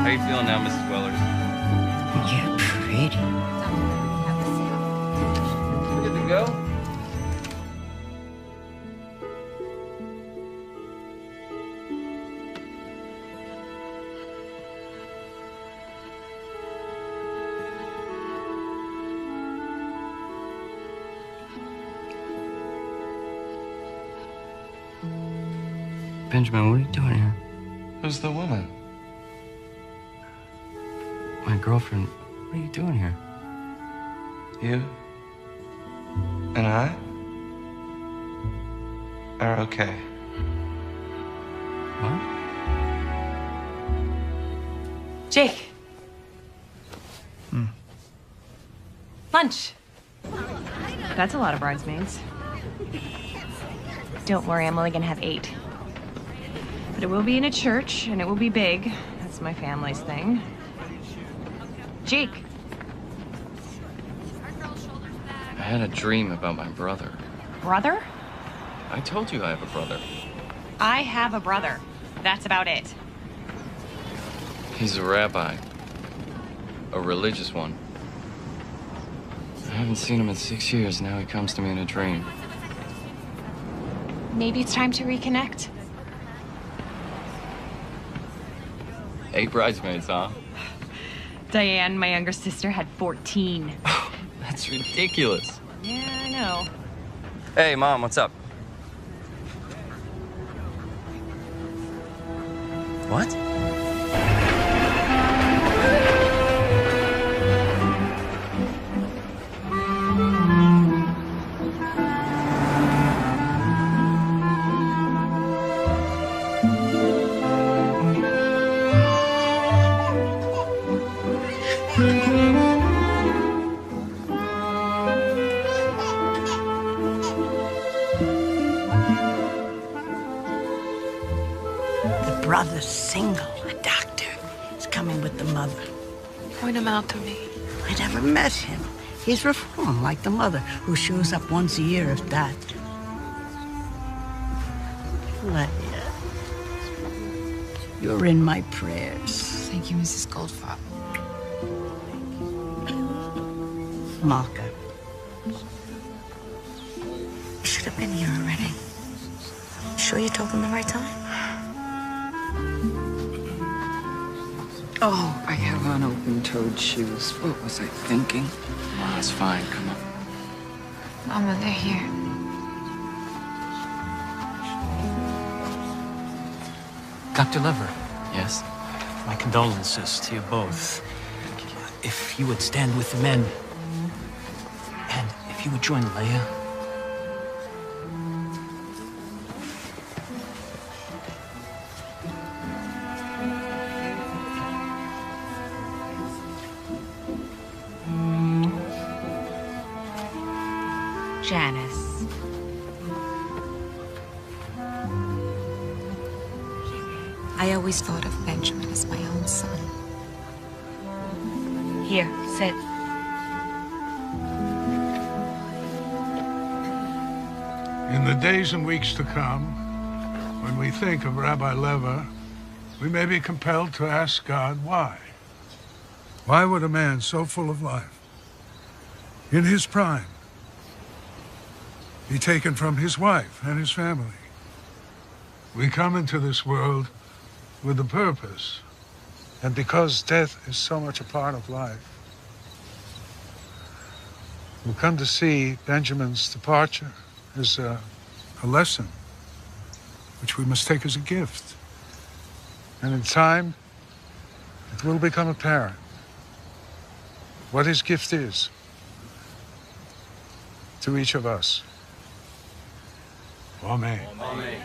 How you feeling now, Mrs. Weller? You're pretty. We good to go? Benjamin, what are you doing here? Who's the woman? My girlfriend. What are you doing here? You and I are okay. What? Jake. Lunch. That's a lot of bridesmaids. Don't worry, I'm only gonna have 8. But it will be in a church, and it will be big. That's my family's thing. Jake. I had a dream about my brother. Brother? I told you I have a brother. I have a brother. That's about it. He's a rabbi. A religious one. I haven't seen him in 6 years. Now he comes to me in a dream. Maybe it's time to reconnect. 8 bridesmaids, huh? Diane, my younger sister, had 14. Oh, that's ridiculous. Yeah, I know. Hey, Mom, what's up? What? The brother's single, a doctor. He's coming with the mother. Point him out to me. I never met him. He's reformed like the mother, who shows up once a year if that. Leia, you're in my prayers. Thank you, Mrs. Goldfarb. Malka. You should have been here already. Sure you told him the right time? Oh, I have on open-toed shoes. What was I thinking? Oh, it's fine. Come on. Mama, they're here. Dr. Lever, Yes? my condolences to you both. If you would stand with the men, and if you would join Leia. Janice. I always thought of Benjamin as my own son. Here, sit. In the days and weeks to come, when we think of Rabbi Lever, we may be compelled to ask God why. Why would a man so full of life, in his prime, be taken from his wife and his family? We come into this world with a purpose, and because death is so much a part of life, we come to see Benjamin's departure as a lesson, which we must take as a gift. And in time, it will become apparent what his gift is to each of us. Amen. Amen.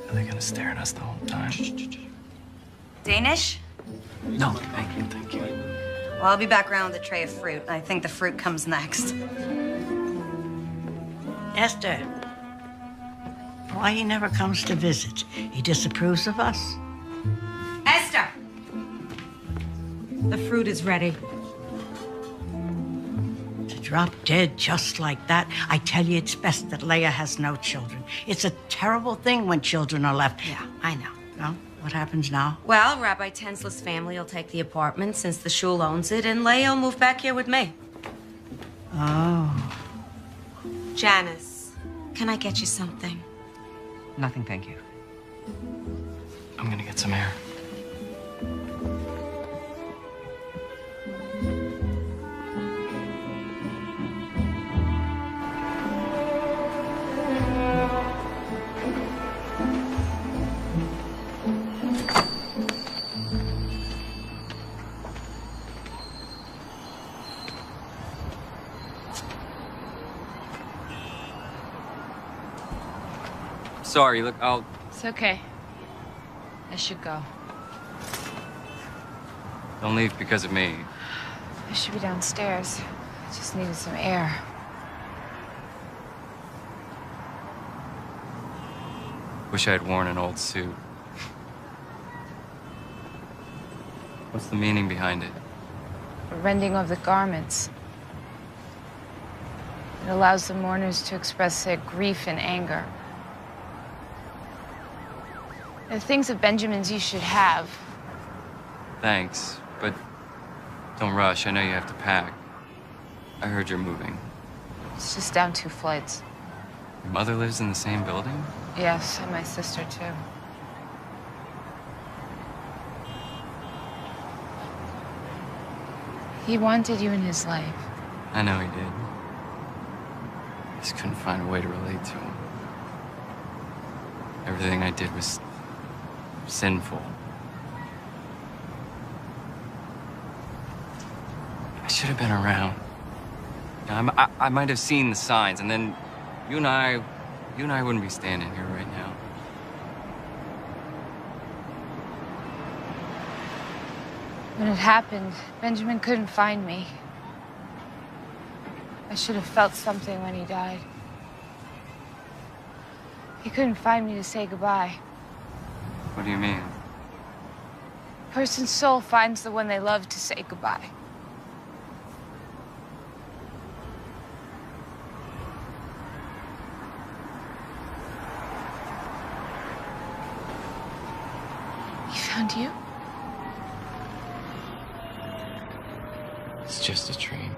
Are they gonna stare at us the whole time? Danish? No, thank you, thank you. Well, I'll be back around with a tray of fruit. I think the fruit comes next. Esther. Why he never comes to visit? He disapproves of us? Esther! The fruit is ready. drop dead just like that. I tell you, it's best that Leia has no children. It's a terrible thing when children are left. Yeah, I know. No? What happens now? Well, Rabbi Tensla's family will take the apartment since the shul owns it, and Leia will move back here with me. Oh. Janice, can I get you something? Nothing, thank you. I'm gonna get some air. Sorry, look, I'll... It's okay. I should go. Don't leave because of me. I should be downstairs. I just needed some air. Wish I had worn an old suit. What's the meaning behind it? The rending of the garments. It allows the mourners to express their grief and anger. The things of Benjamin's you should have. Thanks, but don't rush. I know you have to pack. I heard you're moving. It's just down 2 flights. Your mother lives in the same building? Yes, and my sister too. He wanted you in his life. I know he did. Just couldn't find a way to relate to him. Everything I did was sinful. I should have been around. I might have seen the signs, and then you and I wouldn't be standing here right now. When it happened, Benjamin couldn't find me. I should have felt something when he died. He couldn't find me to say goodbye. What do you mean? A person's soul finds the one they love to say goodbye. He found you? It's just a dream.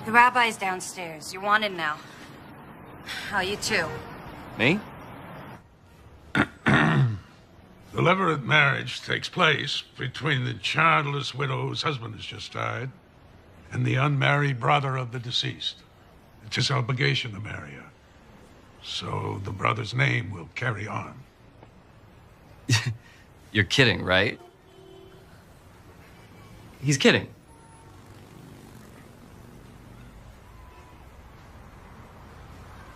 The rabbi's downstairs. You're wanted now. Oh, you too. Me? The levirate marriage takes place between the childless widow whose husband has just died and the unmarried brother of the deceased. It's his obligation to marry her. So the brother's name will carry on. You're kidding, right? He's kidding.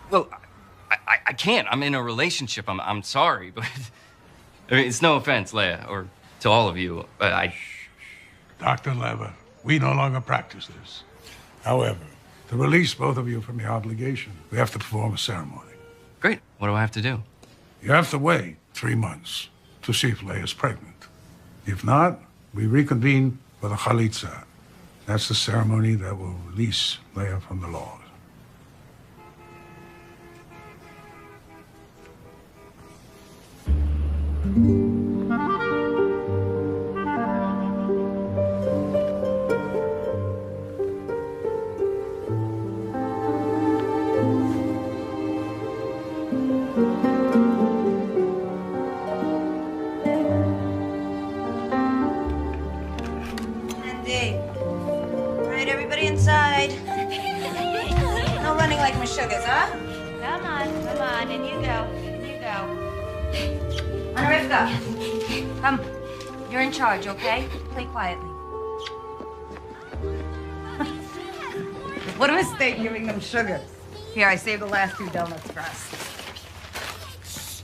Well, I can't. I'm in a relationship. I'm sorry, but... I mean, it's no offense, Leia, or to all of you, but Dr. Lever, we no longer practice this. However, to release both of you from your obligation, we have to perform a ceremony. Great. What do I have to do? You have to wait 3 months to see if Leia's pregnant. If not, we reconvene for the chalitza. That's the ceremony that will release Leia from the laws. Andy. All right, everybody inside. No running like my sugars, huh? Come on, and you go. Anarifka, come. You're in charge, okay? Play quietly. What a mistake giving them sugar. Here, I saved the last 2 donuts for us.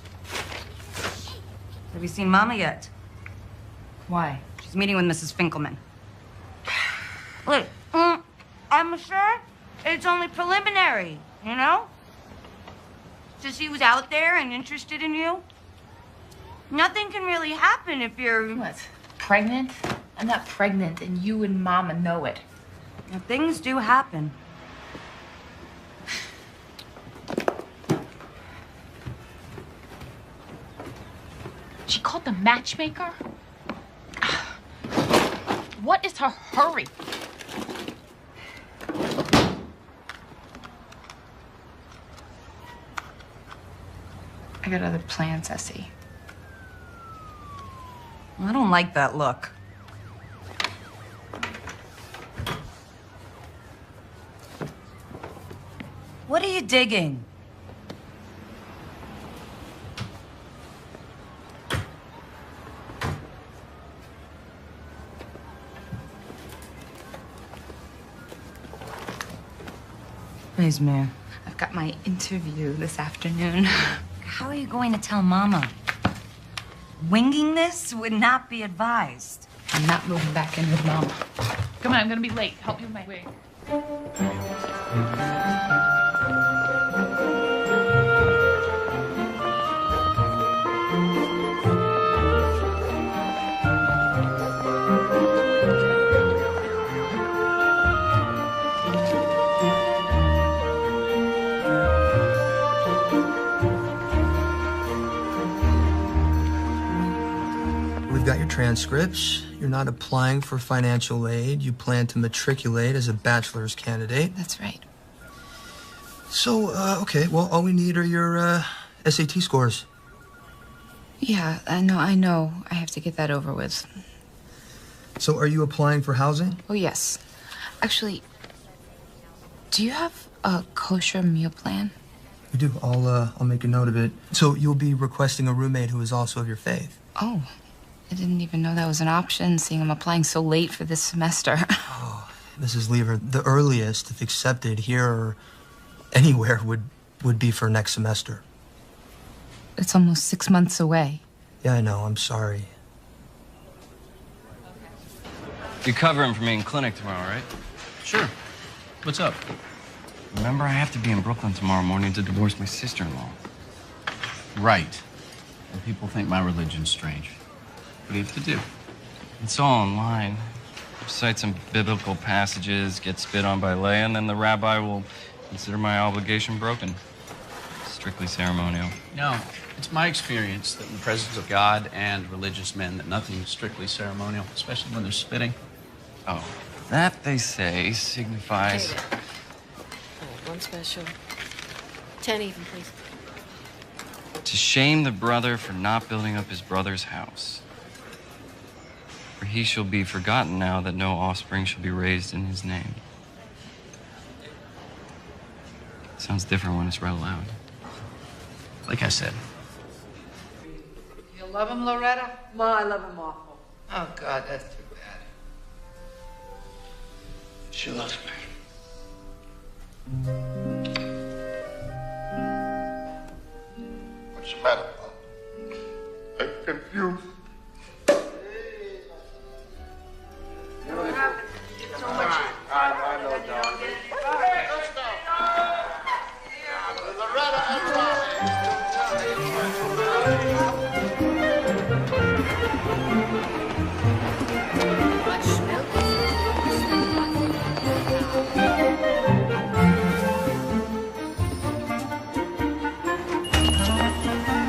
Have you seen Mama yet? Why? She's meeting with Mrs. Finkelman. Look, I'm sure it's only preliminary, you know? Just he was out there and interested in you. Nothing can really happen if you're... What? Pregnant? I'm not pregnant, and you and Mama know it. Now, things do happen. She called the matchmaker? What is her hurry? I got other plans, Essie. I don't like that look. What are you digging? Please, Mare. I've got my interview this afternoon. How are you going to tell Mama? Winging this would not be advised. I'm not moving back in with Mama. Come on, I'm gonna be late. Help me with my wig. We've got your transcripts. You're not applying for financial aid. You plan to matriculate as a bachelor's candidate. That's right. So, okay, well, all we need are your SAT scores. Yeah, I know. I have to get that over with. So, are you applying for housing? Oh, yes. Actually, do you have a kosher meal plan? We do. I'll make a note of it. So, you'll be requesting a roommate who is also of your faith. Oh, I didn't even know that was an option, seeing I'm applying so late for this semester. Oh, Mrs. Lever, the earliest, if accepted here or anywhere, would be for next semester. It's almost 6 months away. Yeah, I know. I'm sorry. You're covering for me in clinic tomorrow, right? Sure. What's up? Remember, I have to be in Brooklyn tomorrow morning to divorce my sister-in-law. Right. And people think my religion's strange. What do you have to do? It's all online. Recite some biblical passages, get spit on by Leia, and then the rabbi will consider my obligation broken. Strictly ceremonial. No, it's my experience that in the presence of God and religious men that nothing is strictly ceremonial, especially when they're spitting. Oh, that, they say, signifies... One special. 10 even, please. To shame the brother for not building up his brother's house. For he shall be forgotten now that no offspring shall be raised in his name. Sounds different when it's read aloud. Like I said. You love him, Loretta? Ma, I love him awful. Oh, God, that's too bad. She loves me. What's the matter, Mom? I'm confused. I know, darling. Let's go. Loretta and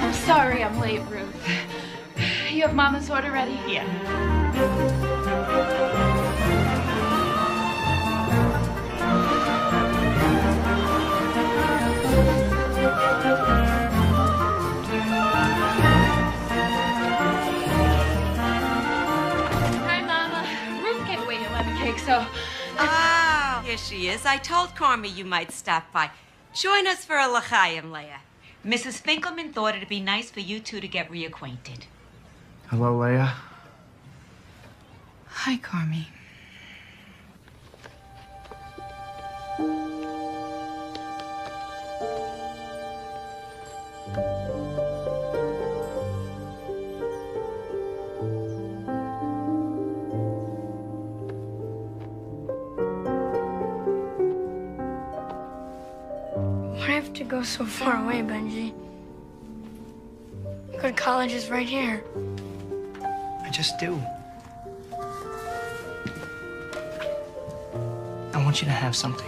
I'm sorry I'm late, Ruth. You have Mama's order ready? Yeah. Hi, Mama. Ruth gave away your lemon cake, so... Ah, here she is. I told Carmi you might stop by. Join us for a l'chaim, Leia. Mrs. Finkelman thought it'd be nice for you two to get reacquainted. Hello, Leia. Hi, Carmi. Why do I have to go so far away, Benji? Good college is right here. I just do. want you to have something.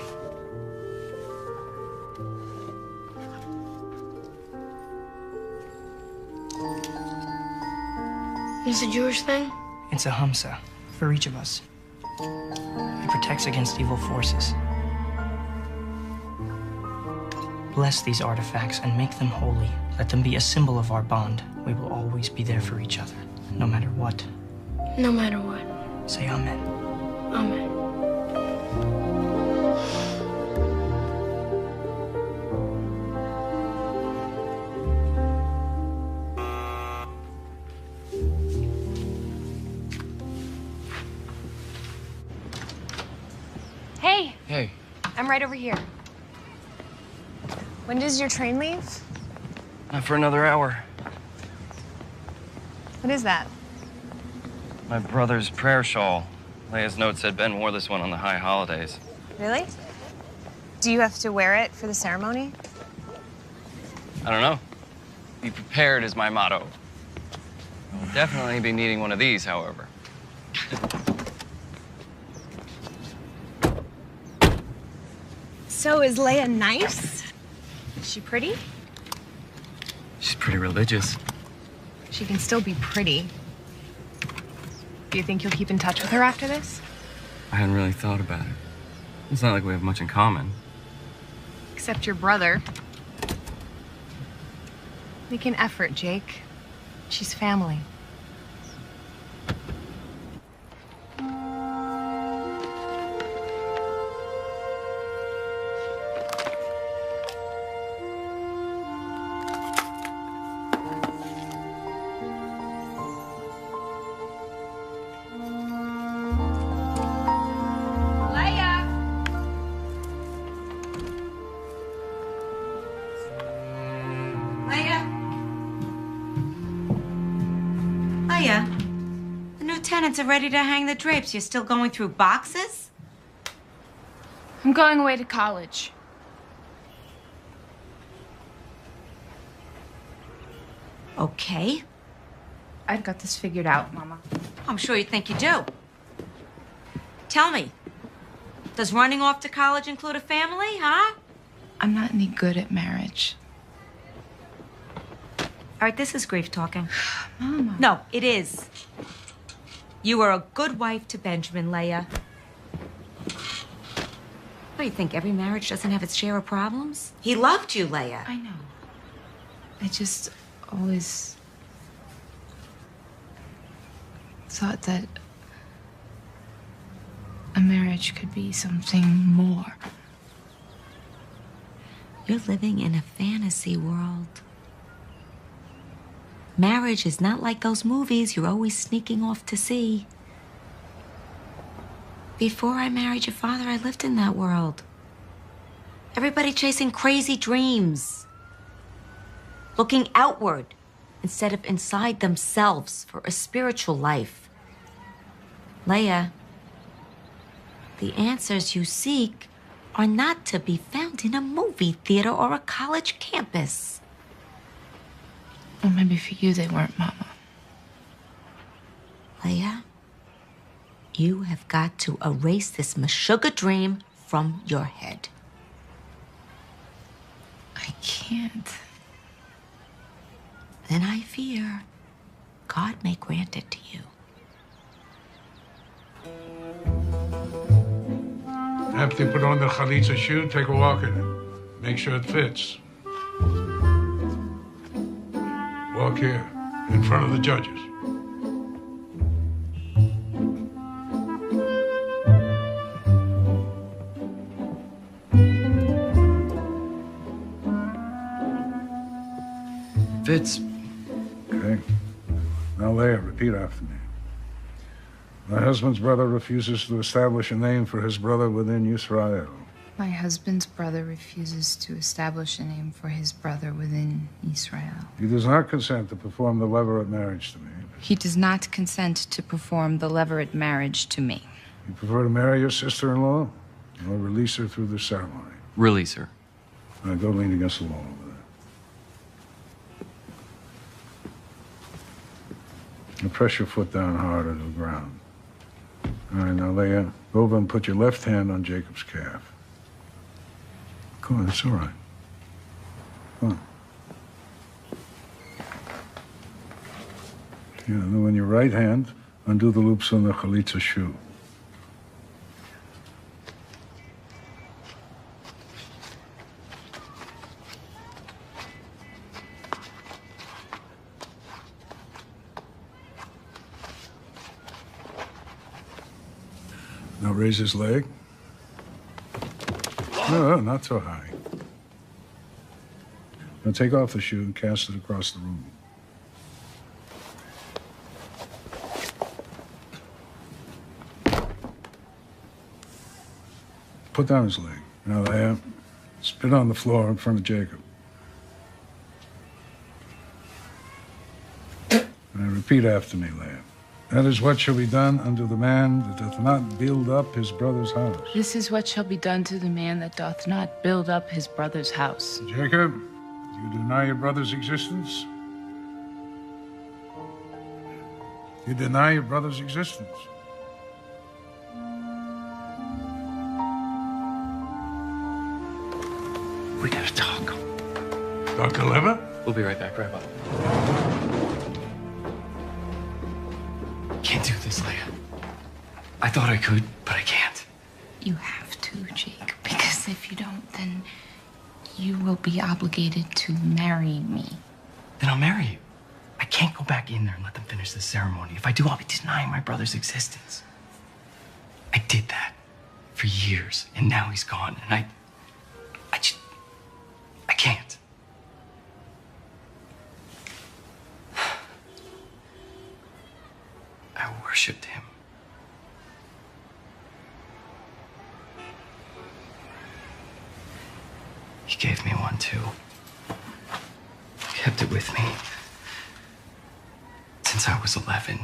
It's a Jewish thing? It's a Hamsa for each of us. It protects against evil forces. Bless these artifacts and make them holy. Let them be a symbol of our bond. We will always be there for each other, no matter what. No matter what. Say amen. Amen. Hey, Hey, I'm right over here. When does your train leave? not for another hour. What is that? My brother's prayer shawl. Leia's note said Ben wore this one on the high holidays. Really? Do you have to wear it for the ceremony? I don't know. Be prepared is my motto. I'll definitely be needing one of these, however. So is Leia nice? Is she pretty? She's pretty religious. She can still be pretty. Do you think you'll keep in touch with her after this? I hadn't really thought about it. It's not like we have much in common. Except your brother. Make an effort, Jake. She's family. The new tenants are ready to hang the drapes. You're still going through boxes? I'm going away to college. Okay. I've got this figured out, Mama. I'm sure you think you do. Tell me, does running off to college include a family, huh? I'm not any good at marriage. All right, this is grief talking. Mama. No, it is. You were a good wife to Benjamin, Leia. What, do you think every marriage doesn't have its share of problems? He loved you, Leia. I know. I just always thought that a marriage could be something more. You're living in a fantasy world. Marriage is not like those movies you're always sneaking off to see. Before I married your father, I lived in that world. Everybody chasing crazy dreams. Looking outward instead of inside themselves for a spiritual life. Leia, the answers you seek are not to be found in a movie theater or a college campus. Or maybe for you they weren't, Mama. Leia, you have got to erase this Meshuggah dream from your head. I can't. Then I fear God may grant it to you. After you put on the chalitza shoe, take a walk in it. Make sure it fits. Walk here, in front of the judges. Fits. Okay. Now, Leia, repeat after me. My husband's brother refuses to establish a name for his brother within Israel. My husband's brother refuses to establish a name for his brother within Israel. He does not consent to perform the levirate marriage to me. He does not consent to perform the levirate marriage to me. You prefer to marry your sister-in-law or release her through the ceremony? Release her. Now go lean against the wall over there. Now press your foot down hard onto the ground. All right, now, Leah, go over and put your left hand on Jacob's calf. Come on, it's all right. Come on. Yeah, and then when your right hand, undo the loops on the chalitza shoe. Now raise his leg. No, not so high. Now take off the shoe and cast it across the room. Put down his leg. Now there. Spit on the floor in front of Jacob. And repeat after me, Leah. That is what shall be done unto the man that doth not build up his brother's house. This is what shall be done to the man that doth not build up his brother's house. Jacob, do you deny your brother's existence? You deny your brother's existence. We gotta talk. Dr. Lever? We'll be right back, Rabbi. Can't do this, Leia. I thought I could, but I can't. You have to, Jake, because if you don't, then you will be obligated to marry me. Then I'll marry you. I can't go back in there and let them finish the ceremony. If I do, I'll be denying my brother's existence. I did that for years, and now he's gone, and I can't. I worshipped him. He gave me one too. He kept it with me since I was 11.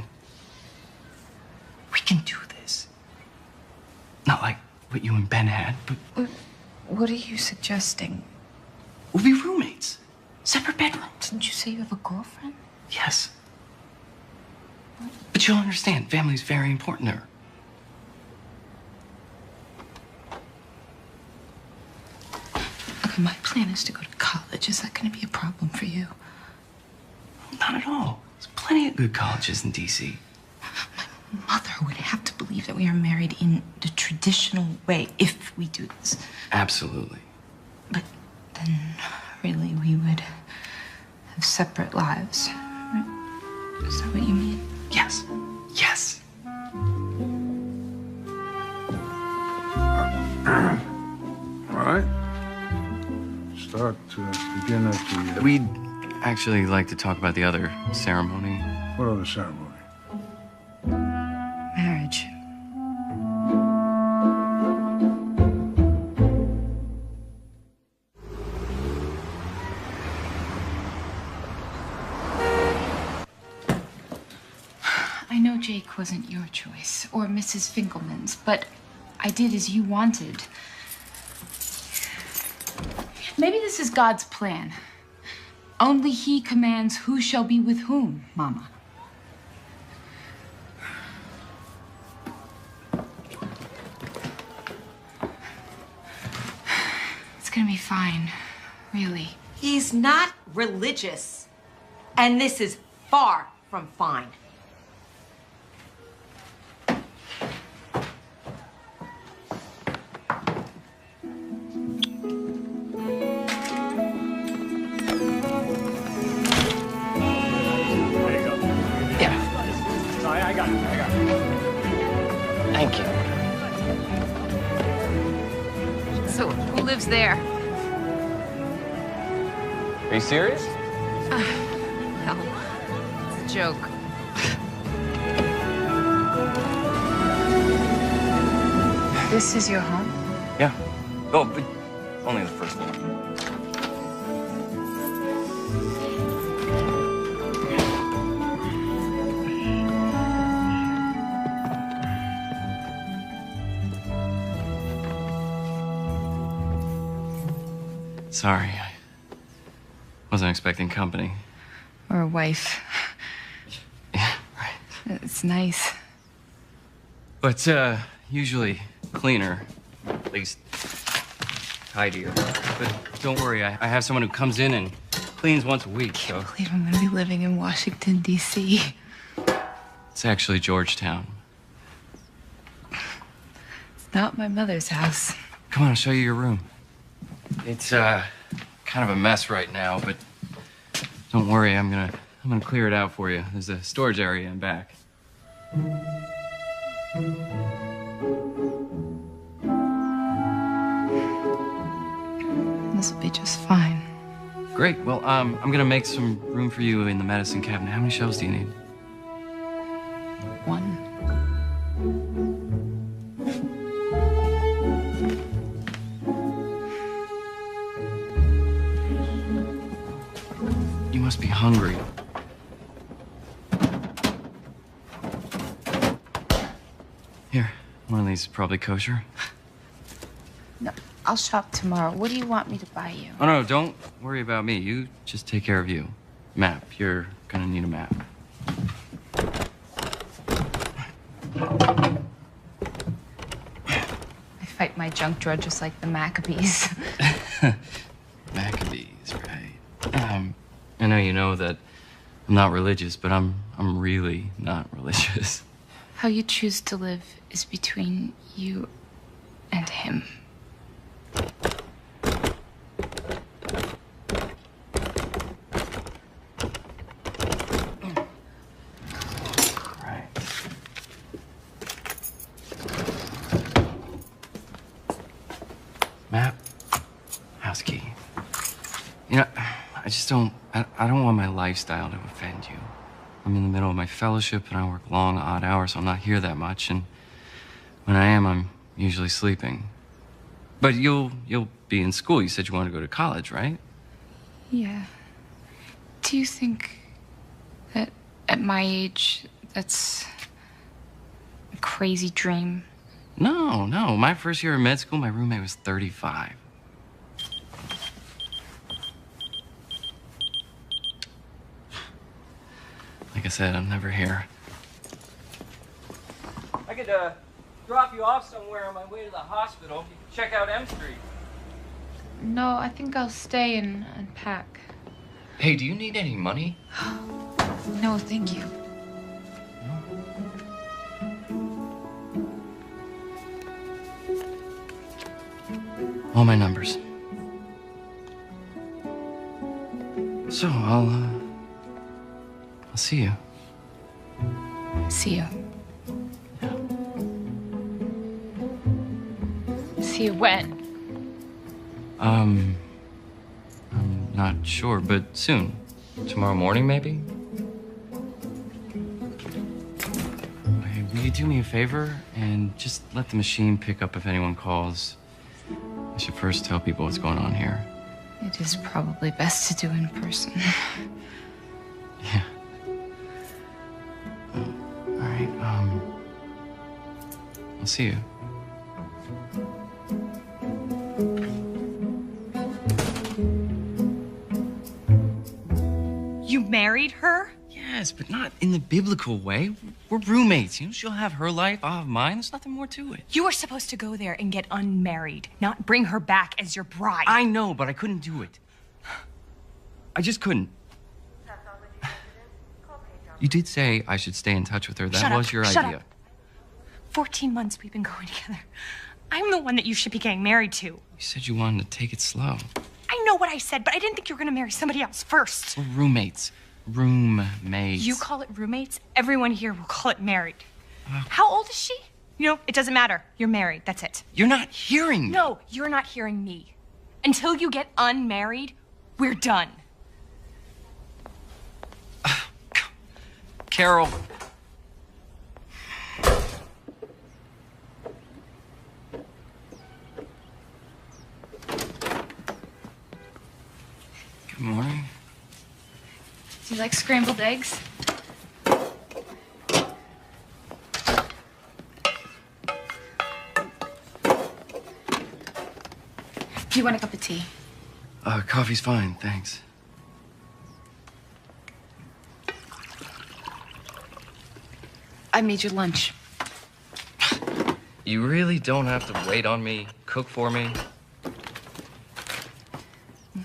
We can do this. Not like what you and Ben had, but What are you suggesting? we'll be roommates. Separate bedrooms. Didn't you say you have a girlfriend? Yes. But you'll understand, family's very important to her. Okay, my plan is to go to college. Is that going to be a problem for you? Not at all. There's plenty of good colleges in D.C. My mother would have to believe that we are married in the traditional way if we do this. Absolutely. But then, really, we would have separate lives. Right? Is that what you mean? Yes. Yes. All right. Start to begin at the... We'd actually like to talk about the other ceremony. What other ceremony? Marriage. I know Jake wasn't your choice, or Mrs. Finkelman's, but I did as you wanted. Maybe this is God's plan. Only he commands who shall be with whom, Mama. It's gonna be fine, really. He's not religious. And this is far from fine. Thank you. So, who lives there? Are you serious? No, it's a joke. This is your home? Yeah. Oh, but only the first one. Sorry, I wasn't expecting company. Or a wife. Yeah, right. It's nice. But usually cleaner, at least tidier. But don't worry, I have someone who comes in and cleans once a week, so. I can't believe I'm gonna be living in Washington, D.C. It's actually Georgetown. It's not my mother's house. Come on, I'll show you your room. It's kind of a mess right now, but don't worry, I'm gonna clear it out for you. There's a storage area in back. This will be just fine. Great. Well, I'm gonna make some room for you in the medicine cabinet. How many shelves do you need? One. You must be hungry. Here, one of these is probably kosher. No, I'll shop tomorrow. What do you want me to buy you? Oh, no, don't worry about me. You just take care of you. Map. You're gonna need a map. I fight my junk drawer just like the Maccabees. Maccabees, right. I know you know that I'm not religious, but I'm really not religious. How you choose to live is between you and him. Right. Map. House key. You know, I just don't... I don't want my lifestyle to offend you. I'm in the middle of my fellowship, and I work long, odd hours, so I'm not here that much, and when I am, I'm usually sleeping. But you'll be in school. You said you wanted to go to college, right? Yeah. Do you think that at my age, that's a crazy dream? No. My first year in med school, my roommate was 35. Like I said, I'm never here. I could drop you off somewhere on my way to the hospital. You can check out M Street. No, I think I'll stay and unpack. Hey, do you need any money? No, thank you. All my numbers. So, I'll see you. See you. See you when? I'm not sure, but soon. Tomorrow morning, maybe? Okay, will you do me a favor and just let the machine pick up if anyone calls? I should first tell people what's going on here. It is probably best to do in person. Yeah. All right, I'll see you. You married her? Yes, but not in the biblical way. We're roommates. You know, she'll have her life, I'll have mine. There's nothing more to it. You were supposed to go there and get unmarried, not bring her back as your bride. I know, but I couldn't do it. I just couldn't. You did say I should stay in touch with her. That was your idea. Up. 14 months we've been going together. I'm the one that you should be getting married to. You said you wanted to take it slow. I know what I said, but I didn't think you were going to marry somebody else first. We're roommates. Roommates. You call it roommates? Everyone here will call it married. How old is she? You know, it doesn't matter. You're married. That's it. You're not hearing me. No, you're not hearing me. Until you get unmarried, we're done. Carol. Good morning. Do you like scrambled eggs? Do you want a cup of tea? Coffee's fine, thanks. I made your lunch. You really don't have to wait on me, cook for me.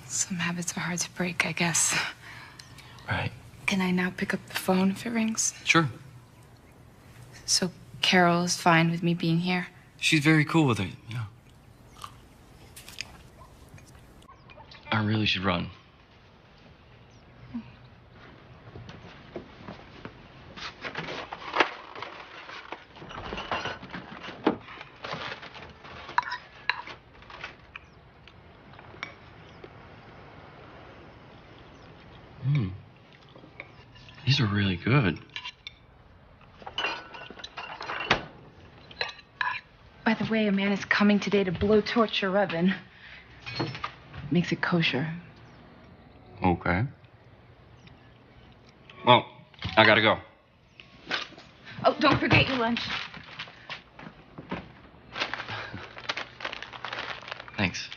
Some habits are hard to break, I guess. Right. Can I now pick up the phone if it rings? Sure. So Carol is fine with me being here? She's very cool with it, yeah. I really should run. These are really good. By the way, a man is coming today to blowtorch your oven. Makes it kosher. Okay. Well, I gotta go. Oh, don't forget your lunch. Thanks.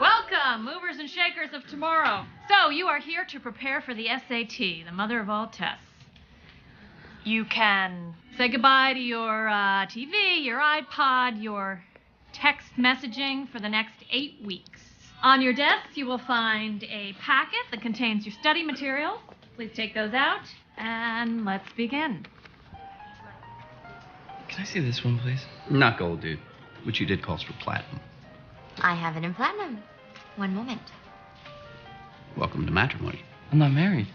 Welcome, movers and shakers of tomorrow. So, you are here to prepare for the SAT, the mother of all tests. You can say goodbye to your TV, your iPod, your text messaging for the next 8 weeks. On your desk, you will find a packet that contains your study materials. Please take those out, and let's begin. Can I see this one, please? Not gold, dude. Which you did calls for platinum. I have it in platinum. One moment. Welcome to matrimony. I'm not married.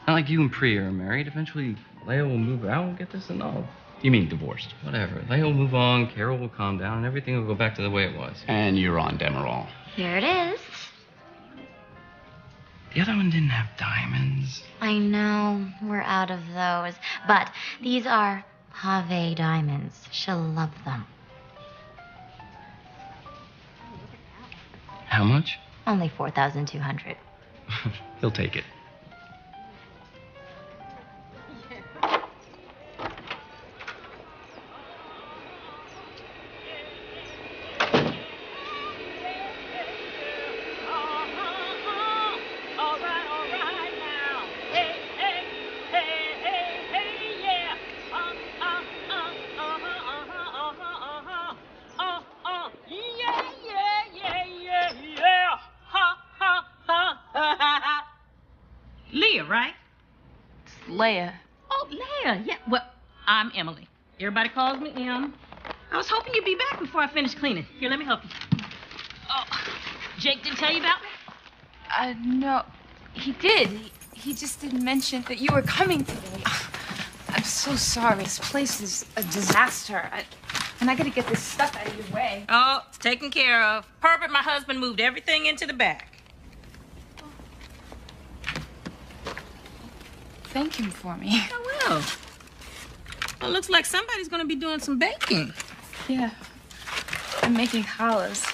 Not like you and Priya are married. Eventually, Leia will move out and get this annulled. You mean divorced? Whatever. Leia will move on, Carol will calm down, and everything will go back to the way it was. And you're on Demerol. Here it is. The other one didn't have diamonds. I know, we're out of those. But these are Pave diamonds. She'll love them. How much? Only 4,200. He'll take it. Leah, right? It's Leia. Oh, Leah. Yeah. Well, I'm Emily. Everybody calls me Em. I was hoping you'd be back before I finish cleaning. Here, let me help you. Oh, Jake didn't tell you about me? No. He did. He just didn't mention that you were coming today. I'm so sorry. This place is a disaster. And I gotta get this stuff out of your way. Oh, it's taken care of. Herbert, my husband, moved everything into the back. Thank him for me. Oh, well. Well, looks like somebody's gonna be doing some baking. Yeah. I'm making challahs.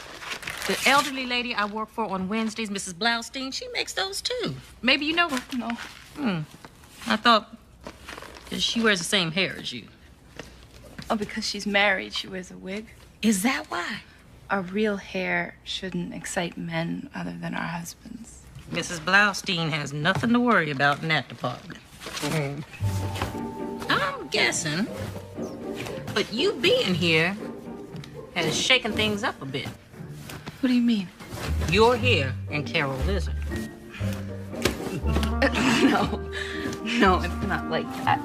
The elderly lady I work for on Wednesdays, Mrs. Blaustein, she makes those too. Maybe you know her. No. I thought that she wears the same hair as you. Oh, because she's married, she wears a wig. Is that why? Our real hair shouldn't excite men other than our husbands. Mrs. Blaustein has nothing to worry about in that department. I'm guessing, but you being here has shaken things up a bit. What do you mean? You're here and Carol isn't. No, it's not like that.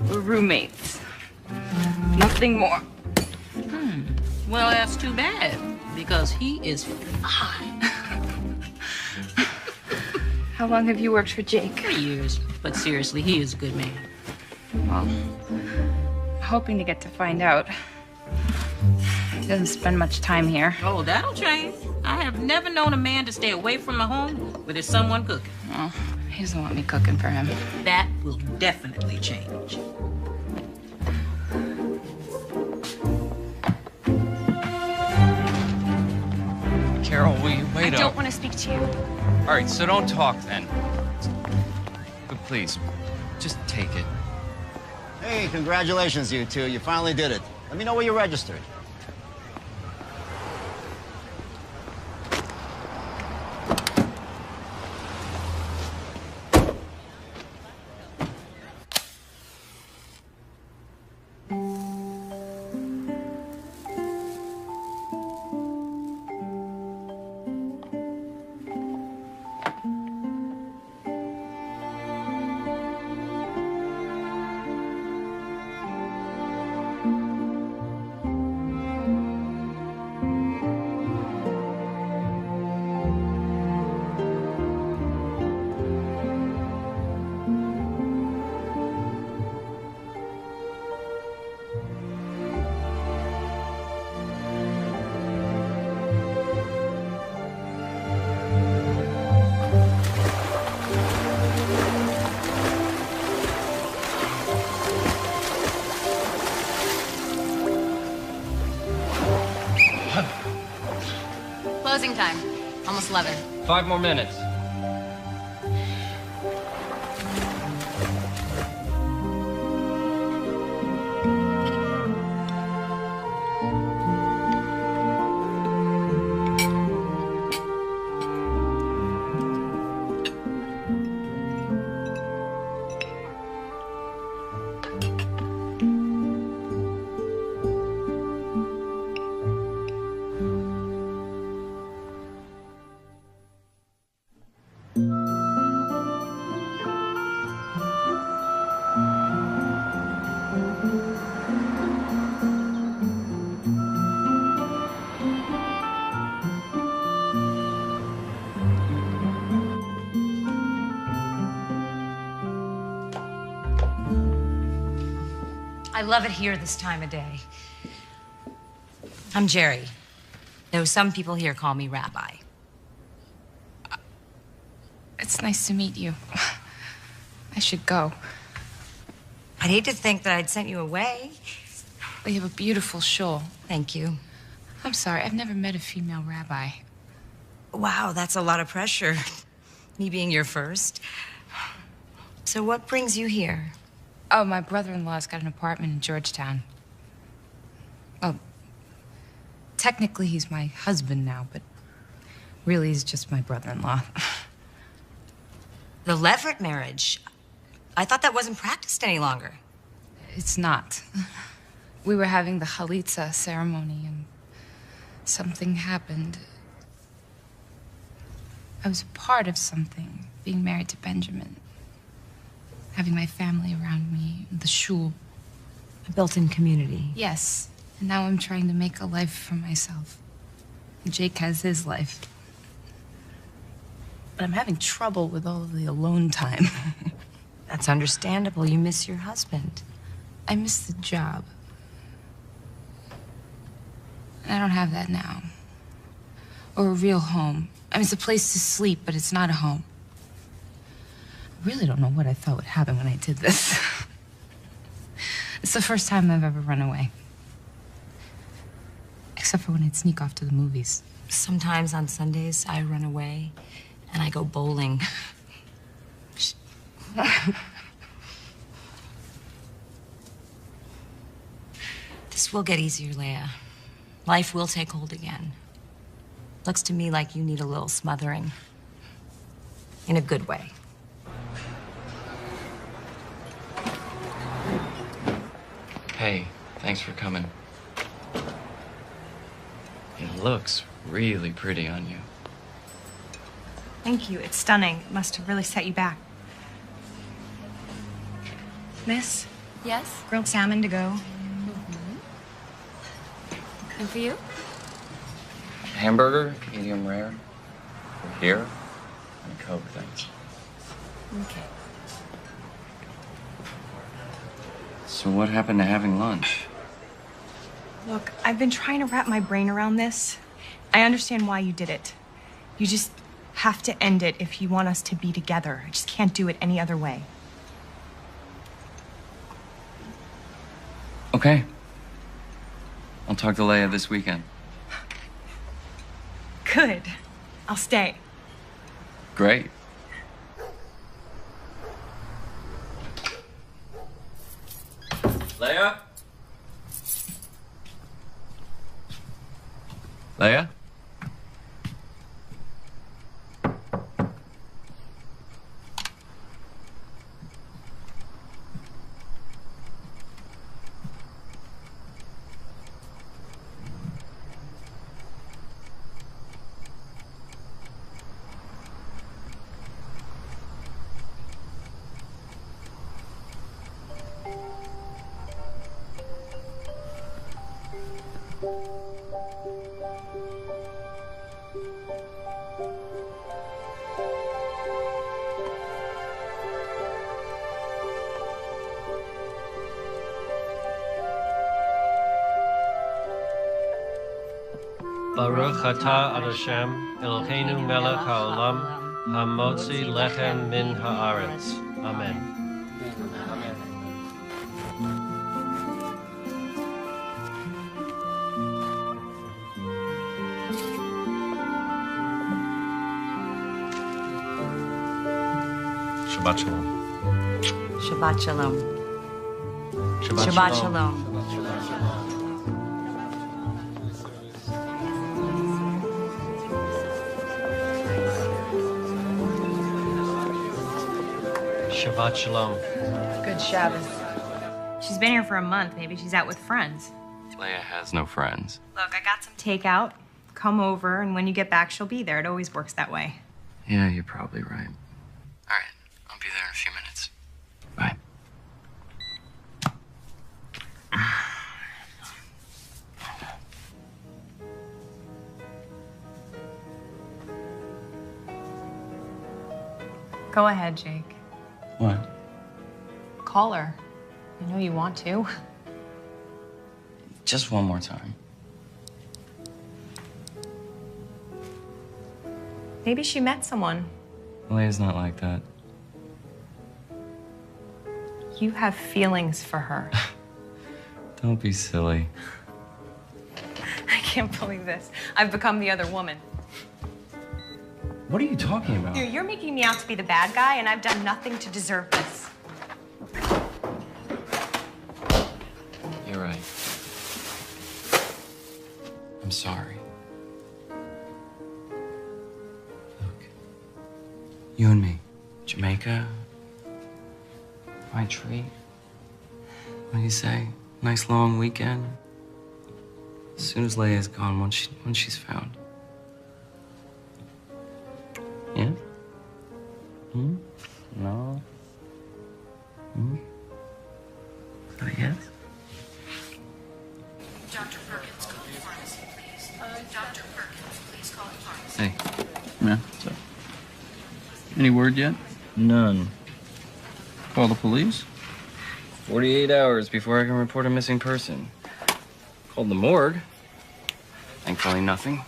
We're roommates. Nothing more. Well, that's too bad, because he is fine. How long have you worked for Jake? 3 years. But seriously, he is a good man. Well, I'm hoping to get to find out. He doesn't spend much time here. Oh, that'll change. I have never known a man to stay away from a home where there's someone cooking. Well, he doesn't want me cooking for him. That will definitely change. Carol, will you wait I up? don't want to speak to you. All right, so don't talk then. But please, just take it. Hey, congratulations, you two. You finally did it. Let me know where you registered. Closing time. Almost 11. 5 more minutes. I love it here this time of day. I'm Jerry, though some people here call me Rabbi. It's nice to meet you. I should go. I'd hate to think that I'd sent you away. Well, you have a beautiful shawl. Thank you. I'm sorry, I've never met a female rabbi. Wow, that's a lot of pressure. Me being your first. So what brings you here? Oh, my brother-in-law's got an apartment in Georgetown. Well, technically he's my husband now, but really he's just my brother-in-law. The Leverett marriage. I thought that wasn't practiced any longer. It's not. We were having the chalitza ceremony and something happened. I was a part of something, being married to Benjamin. Having my family around me, the shul. A built-in community. Yes. And now I'm trying to make a life for myself. Jake has his life. But I'm having trouble with all of the alone time. That's understandable. You miss your husband. I miss the job. And I don't have that now. Or a real home. I mean, it's a place to sleep, but it's not a home. I really don't know what I thought would happen when I did this. It's the first time I've ever run away. Except for when I'd sneak off to the movies. Sometimes on Sundays, I run away and I go bowling. This will get easier, Leia. Life will take hold again. Looks to me like you need a little smothering. In a good way. Hey, thanks for coming. It looks really pretty on you. Thank you. It's stunning. It must have really set you back. Miss? Yes? Grilled salmon to go. And for you? Hamburger, medium rare. Here, and a Coke, thanks. Okay. So what happened to having lunch? Look, I've been trying to wrap my brain around this. I understand why you did it. You just have to end it if you want us to be together. I just can't do it any other way. Okay. I'll talk to Leia this weekend. Good. I'll stay. Great. Leia? Leia? Baruch atah Adoshem, Eloheinu melech haolam, hamotzi lechem min haaretz. Amen. Shabbat shalom. Shabbat shalom. Shabbat shalom. Shabbat shalom. Good Shabbos. She's been here for a month. Maybe she's out with friends. Leia has no friends. Look, I got some takeout. Come over, and when you get back, she'll be there. It always works that way. Yeah, you're probably right. All right, I'll be there in a few minutes. Bye. Go ahead, Jake. What? Call her. I know you want to. Just one more time. Maybe she met someone. Leia's not like that. You have feelings for her. Don't be silly. I can't believe this. I've become the other woman. What are you talking about? You're making me out to be the bad guy, and I've done nothing to deserve this. You're right. I'm sorry. Look, you and me, Jamaica, my treat. What do you say? Nice long weekend. As soon as Leia's gone, once she's found. Yeah? Hmm? No? Hmm? Is that a yes? Dr. Perkins, call the pharmacy, please. Dr. Perkins, please call the pharmacy. Hey. Yeah, what's up? Any word yet? None. Call the police? 48 hours before I can report a missing person. Called the morgue. Thankfully, nothing.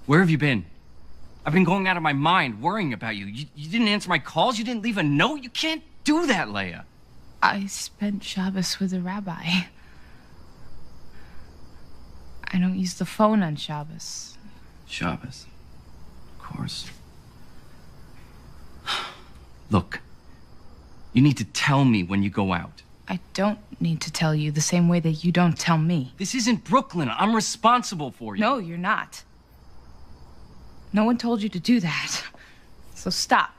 Where have you been? I've been going out of my mind worrying about you. You didn't answer my calls. You didn't leave a note. You can't do that, Leia. I spent Shabbos with a rabbi. I don't use the phone on Shabbos. Shabbos. Of course. Look, you need to tell me when you go out. I don't need to tell you the same way that you don't tell me. This isn't Brooklyn. I'm responsible for you. No, you're not. No one told you to do that. So stop.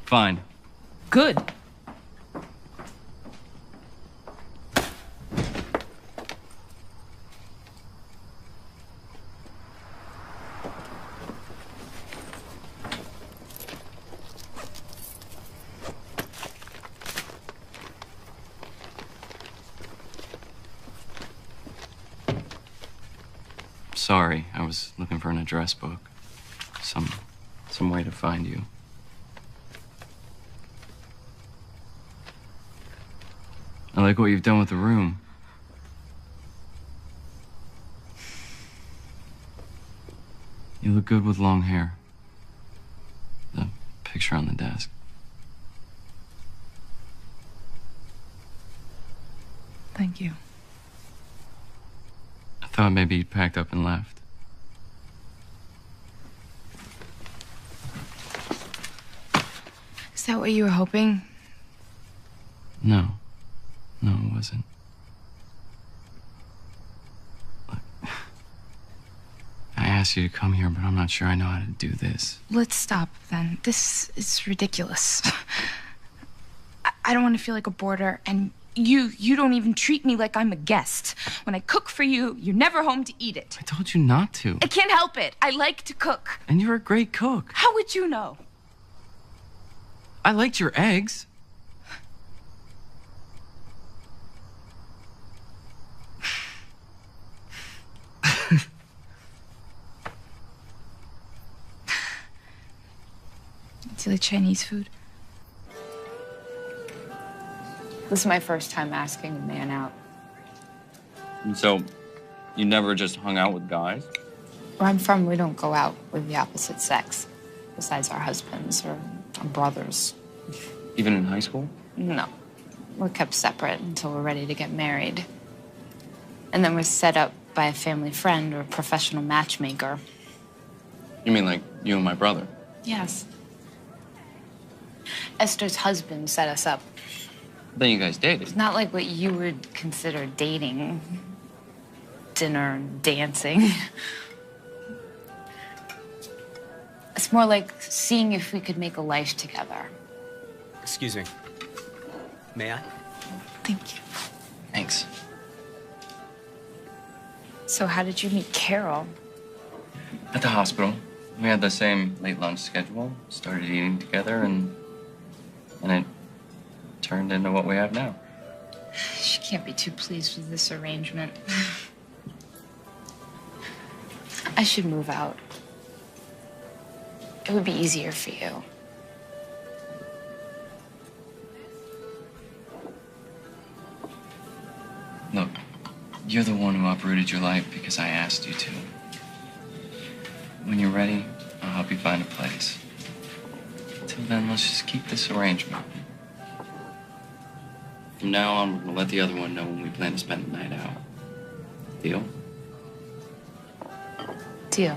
Fine. Good. sorry. I was looking for an address book. Some way to find you. I like what you've done with the room. You look good with long hair. The picture on the desk. Thank you. I thought maybe you'd packed up and left. Is that what you were hoping? No. No, it wasn't. Look, I asked you to come here, but I'm not sure I know how to do this. Let's stop then. This is ridiculous. I don't want to feel like a boarder, and you don't even treat me like I'm a guest. When I cook for you, you're never home to eat it. I told you not to. I can't help it. I like to cook. And you're a great cook. How would you know? I liked your eggs. Do you like Chinese food? This is my first time asking a man out. And so, you never just hung out with guys? Where I'm from, we don't go out with the opposite sex, besides our husbands or our brothers. Even in high school? No. We're kept separate until we're ready to get married. And then we're set up by a family friend or a professional matchmaker. You mean like you and my brother? Yes. Esther's husband set us up. Then you guys dated. It's not like what you would consider dating. Dinner, dancing. It's more like seeing if we could make a life together. Excuse me. May I? Thank you. Thanks. So how did you meet Carol? At the hospital. We had the same late lunch schedule, started eating together, and it turned into what we have now. She can't be too pleased with this arrangement. I should move out. It would be easier for you. Look, you're the one who uprooted your life because I asked you to. When you're ready, I'll help you find a place. Till then, let's just keep this arrangement. From now on, we're gonna let the other one know when we plan to spend the night out. Deal? Deal.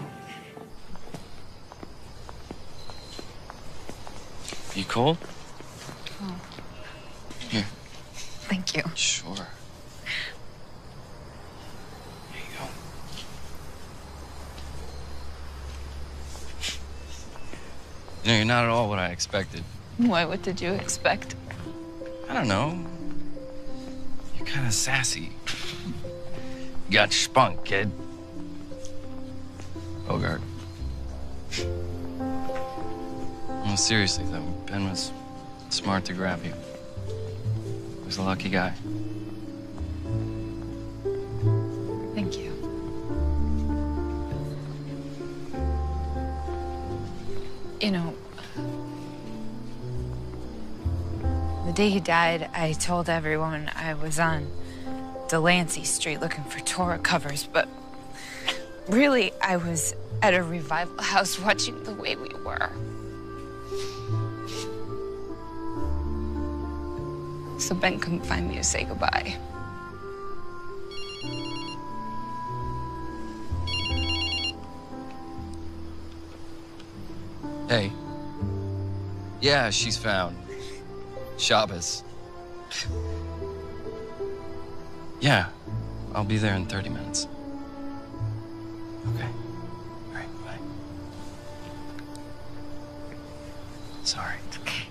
You cold? Oh. Here. Thank you. Sure. Here you go. You know, you're not at all what I expected. Why? What did you expect? I don't know. You're kind of sassy. You got spunk, kid. Bogart. No, seriously, though, Ben was smart to grab you. He was a lucky guy. Thank you. You know, the day he died, I told everyone I was on Delancey Street looking for Torah covers, but really, I was at a revival house watching The Way We Were. So Ben couldn't find me to say goodbye. Hey. Yeah, she's found. Shabbos. Yeah, I'll be there in 30 minutes. Okay. All right, bye. Sorry. It's okay.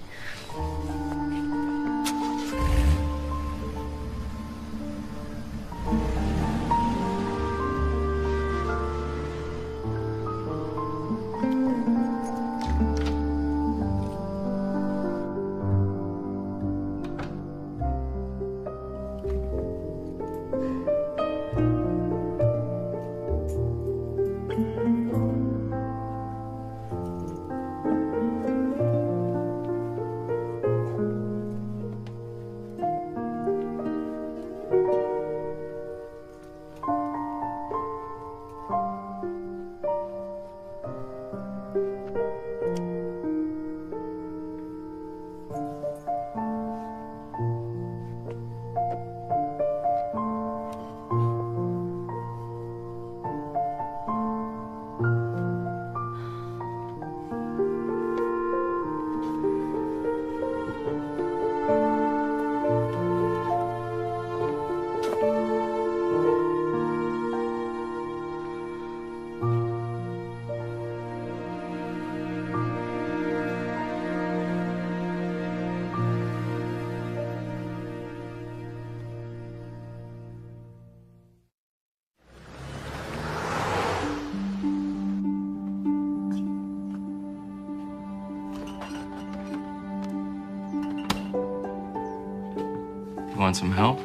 want some help?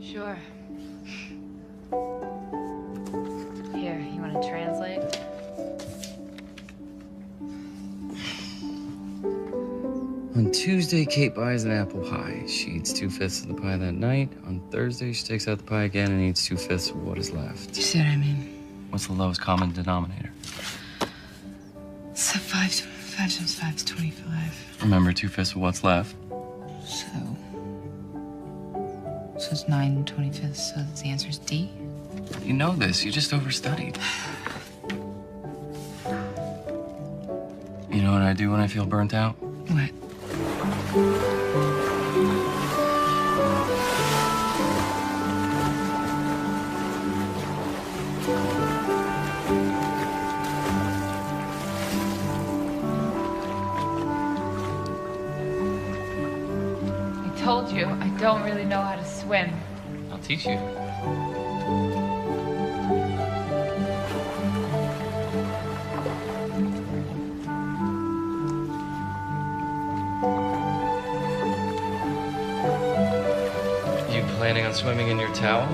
Sure. Here, you want to translate? On Tuesday, Kate buys an apple pie. She eats 2/5 of the pie that night. On Thursday, she takes out the pie again and eats 2/5 of what is left. You see what I mean? What's the lowest common denominator? So 5 times 5 is 25. Remember, 2/5 of what's left. So it's 9 25ths, so the answer is D? You know this. You just overstudied. You know what I do when I feel burnt out? What? I told you, I don't really know how to swim. I'll teach you. You planning on swimming in your towel?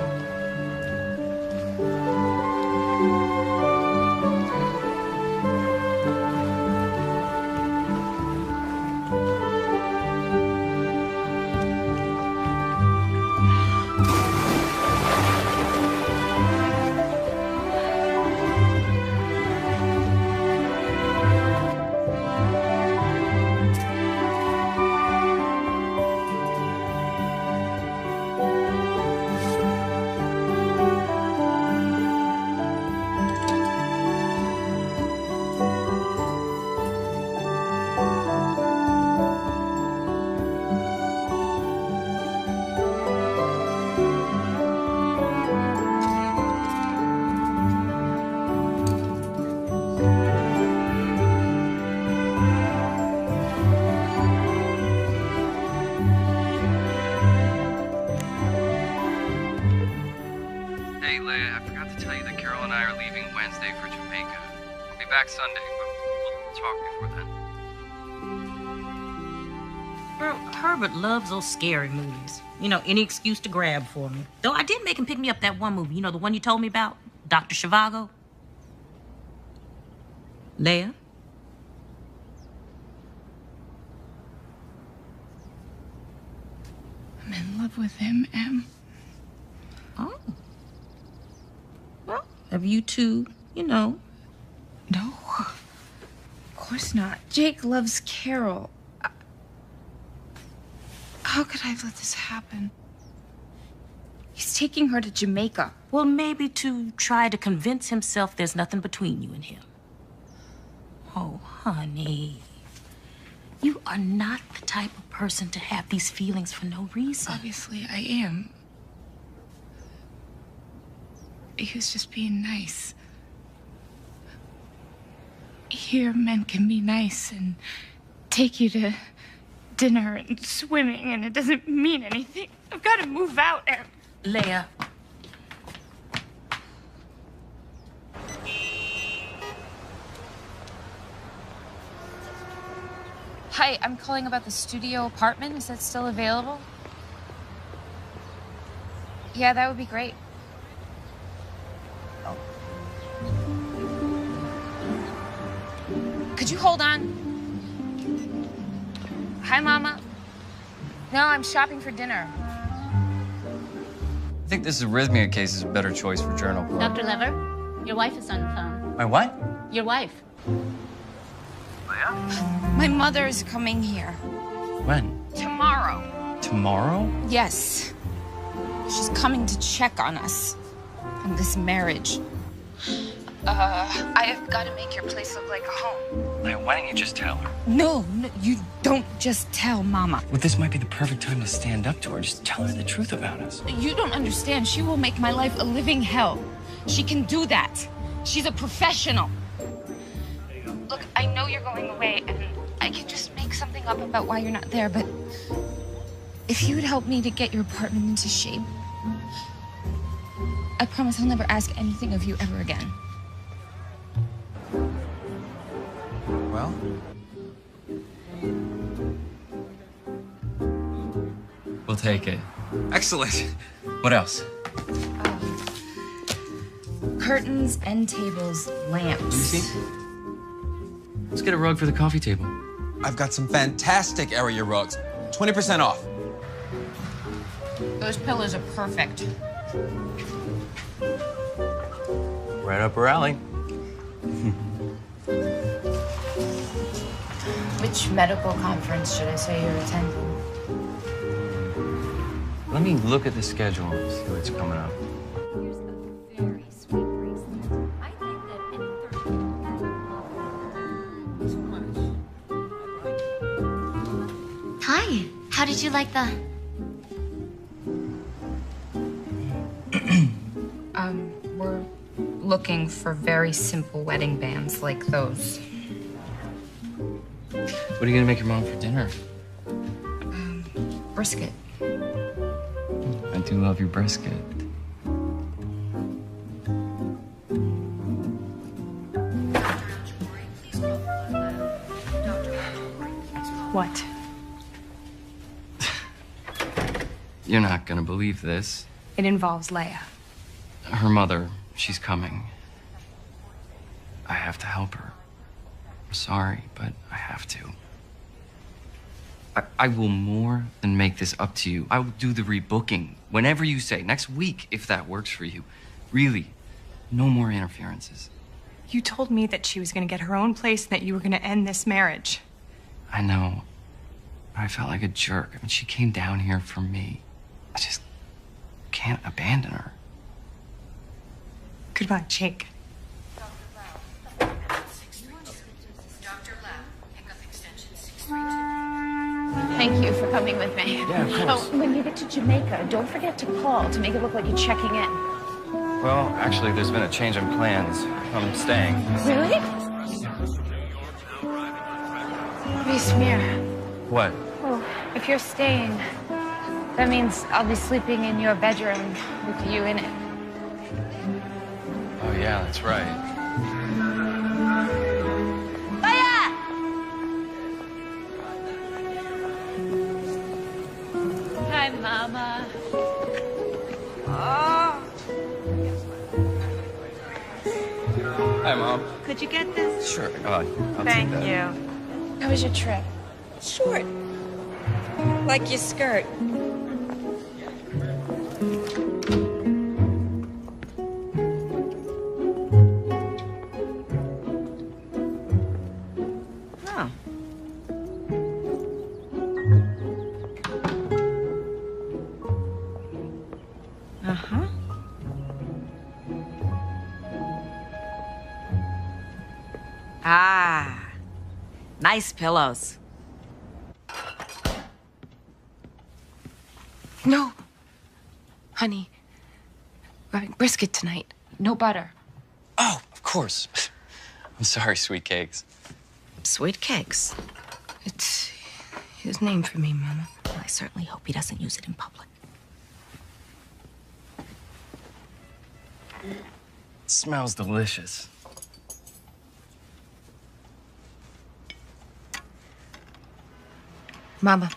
Hey, Leia, I forgot to tell you that Carol and I are leaving Wednesday for Jamaica. I'll be back Sunday, but we'll talk before then. Girl, Herbert loves those scary movies. You know, any excuse to grab for me. Though I did make him pick me up that one movie. You know, the one you told me about? Dr. Zhivago? Leia? I'm in love with him, Em. Oh. Well, have you two, you know? No. Of course not. Jake loves Carol. How could I have let this happen? He's taking her to Jamaica. Well, maybe to try to convince himself there's nothing between you and him. Oh, honey. You are not the type of person to have these feelings for no reason. Obviously, I am. He was just being nice. Here, men can be nice and take you to dinner and swimming, and it doesn't mean anything. I've got to move out, Em. Leia. Hi, I'm calling about the studio apartment. Is that still available? Yeah, that would be great. Could you hold on? Hi, Mama. No, I'm shopping for dinner. I think this arrhythmia case is a better choice for journal club. Dr. Lever, your wife is on the phone. My what? Your wife. My mother is coming here. When? Tomorrow. Tomorrow? Yes. She's coming to check on us. On this marriage. I have got to make your place look like a home. Leia, why don't you just tell her? No, you don't just tell Mama. Well, this might be the perfect time to stand up to her. Just tell her the truth about us. You don't understand. She will make my life a living hell. She can do that. She's a professional. Look, I know you're going away, and I can just make something up about why you're not there, but if you would help me to get your apartment into shape, I promise I'll never ask anything of you ever again. Well, take it. Excellent. What else? Curtains, end tables, lamps. Let me see. Let's get a rug for the coffee table. I've got some fantastic area rugs. 20% off. Those pillows are perfect. Right up her alley. Which medical conference should I say you're attending? Let me look at the schedule and see what's coming up. Hi. How did you like the... We're looking for very simple wedding bands like those. What are you gonna make your mom for dinner? Brisket. I do love your brisket. What? You're not gonna believe this. It involves Leia. Her mother, she's coming. I have to help her. I'm sorry, but I have to. I will more than make this up to you. I will do the rebooking whenever you say, next week, if that works for you. Really, no more interferences. You told me that she was going to get her own place and that you were going to end this marriage. I know. But I felt like a jerk. I mean, she came down here for me. I just can't abandon her. Goodbye, Jake. Thank you for coming with me. Yeah, of course. Oh, when you get to Jamaica, don't forget to call to make it look like you're checking in. Well, actually, there's been a change in plans. I'm staying. Really? Hey, Smear. What? Oh, if you're staying, that means I'll be sleeping in your bedroom with you in it. Oh, yeah, that's right. Hi, Mama. Hi, Mom. Could you get this? Sure. I'll Thank take that. you. How was your trip? Short. Like your skirt. Oh. Uh-huh. Ah, nice pillows. No. Honey, we're having brisket tonight. No butter. Oh, of course. I'm sorry, sweet cakes. Sweet cakes. It's his name for me, Mama. Well, I certainly hope he doesn't use it in public. It smells delicious. Mama,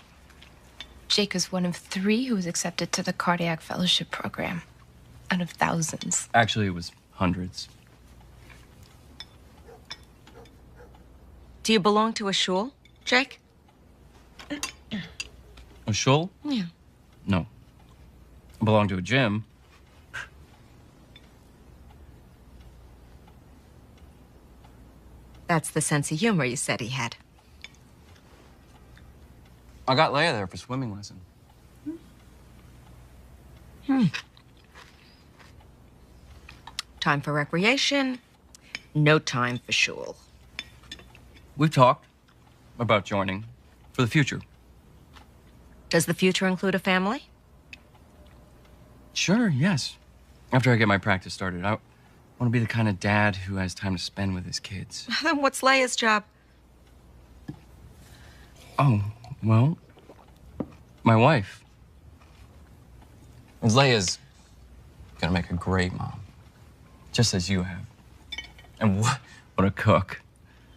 Jake is one of 3 who was accepted to the Cardiac Fellowship Program. Out of thousands. Actually, it was hundreds. Do you belong to a shul, Jake? A shul? Yeah. No. I belong to a gym. That's the sense of humor you said he had. I got Leia there for swimming lesson. Time for recreation, no time for shul. We've talked about joining for the future. Does the future include a family? Sure, yes. After I get my practice started, I want to be the kind of dad who has time to spend with his kids. Then what's Leia's job? Oh, well, my wife. Leia's gonna make a great mom, just as you have. And what a cook.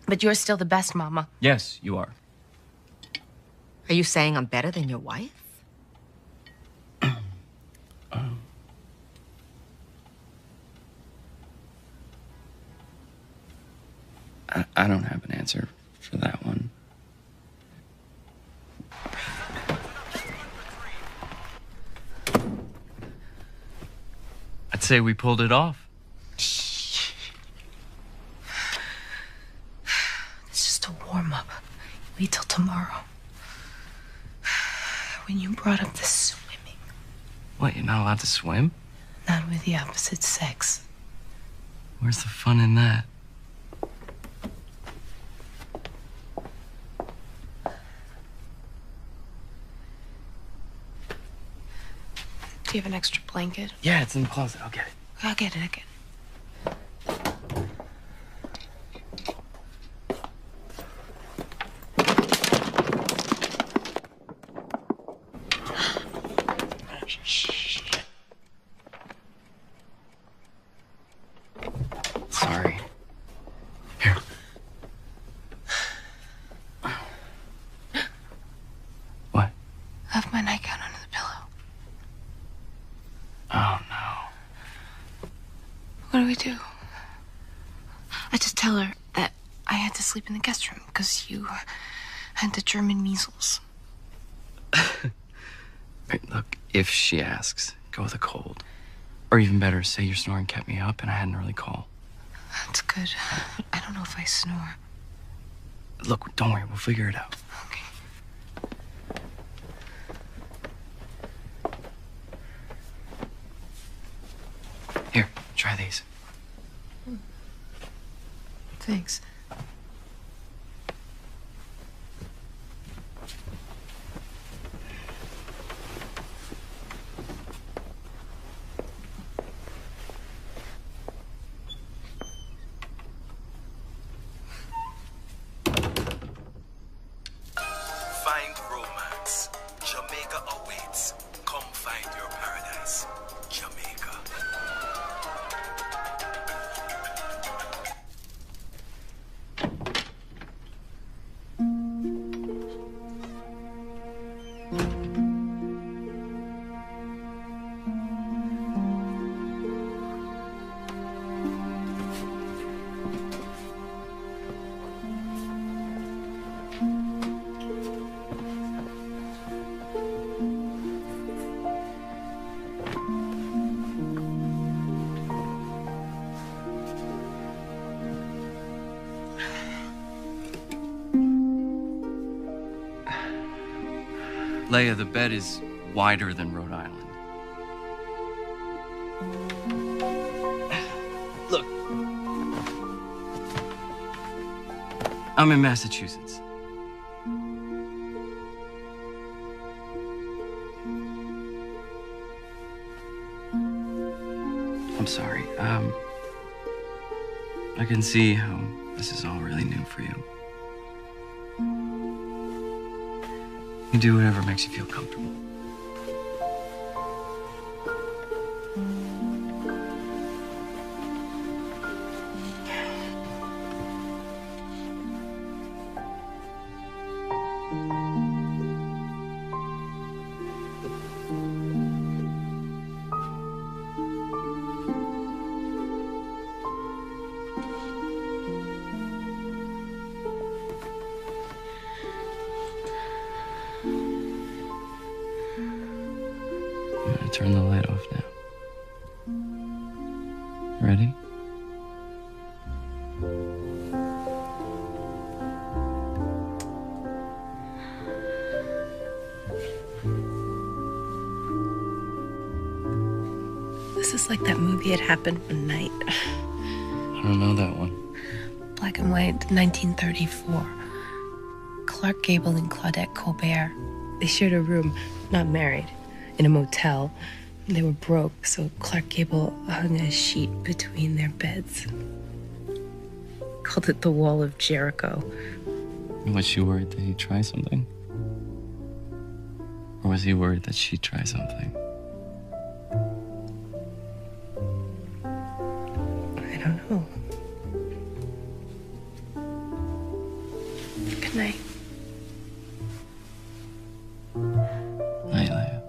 But you're still the best, Mama. Yes, you are. Are you saying I'm better than your wife? I don't have an answer for that one. I'd say we pulled it off. It's just a warm-up. Wait till tomorrow. When you brought up the swimming. What, you're not allowed to swim? Not with the opposite sex. Where's the fun in that? Do you have an extra blanket? Yeah, it's in the closet. I'll get it. I'll get it. Sorry. Here. What? I have my nightgown under the pillow. Oh, no. What do we do? I just tell her that I had to sleep in the guest room because you had the German measles. Look, if she asks, go with a cold. Or even better, say your snoring kept me up and I had an early call. That's good. I don't know if I snore. Look, don't worry, we'll figure it out. Here, try these. Thanks. Find romance. Jamaica awaits. Come find your paradise. Jamaica. Leia, the bed is wider than Rhode Island. Look. I'm in Massachusetts. I'm sorry. I can see how this is all really new for you. You do whatever makes you feel comfortable. I'm gonna turn the light off now. Ready? This is like that movie It Happened One Night. I don't know that one. Black and white, 1934. Clark Gable and Claudette Colbert. They shared a room, not married, in a motel. They were broke, so Clark Gable hung a sheet between their beds. Called it the Wall of Jericho. Was she worried that he'd try something? Or was he worried that she'd try something? I don't know. Good night. Night, Leia.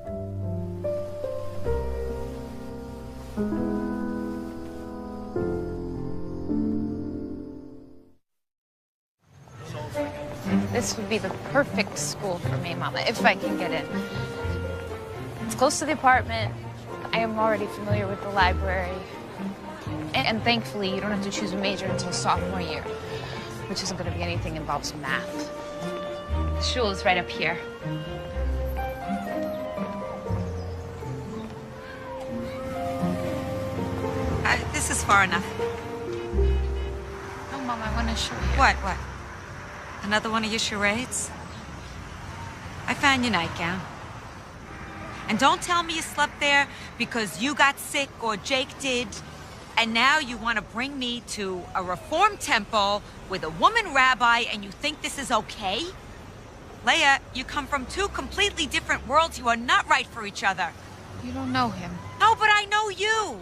This would be the perfect school for me, Mama, if I can get in. It's close to the apartment. I am already familiar with the library. And thankfully, you don't have to choose a major until sophomore year, which isn't going to be anything that involves math. The shul is right up here. This is far enough. Oh, Mom, I want to show you. What? Another one of your charades? I found your nightgown. And don't tell me you slept there because you got sick or Jake did. And now you want to bring me to a reform temple with a woman rabbi and you think this is okay? Leia, you come from two completely different worlds. You are not right for each other. You don't know him. No, but I know you.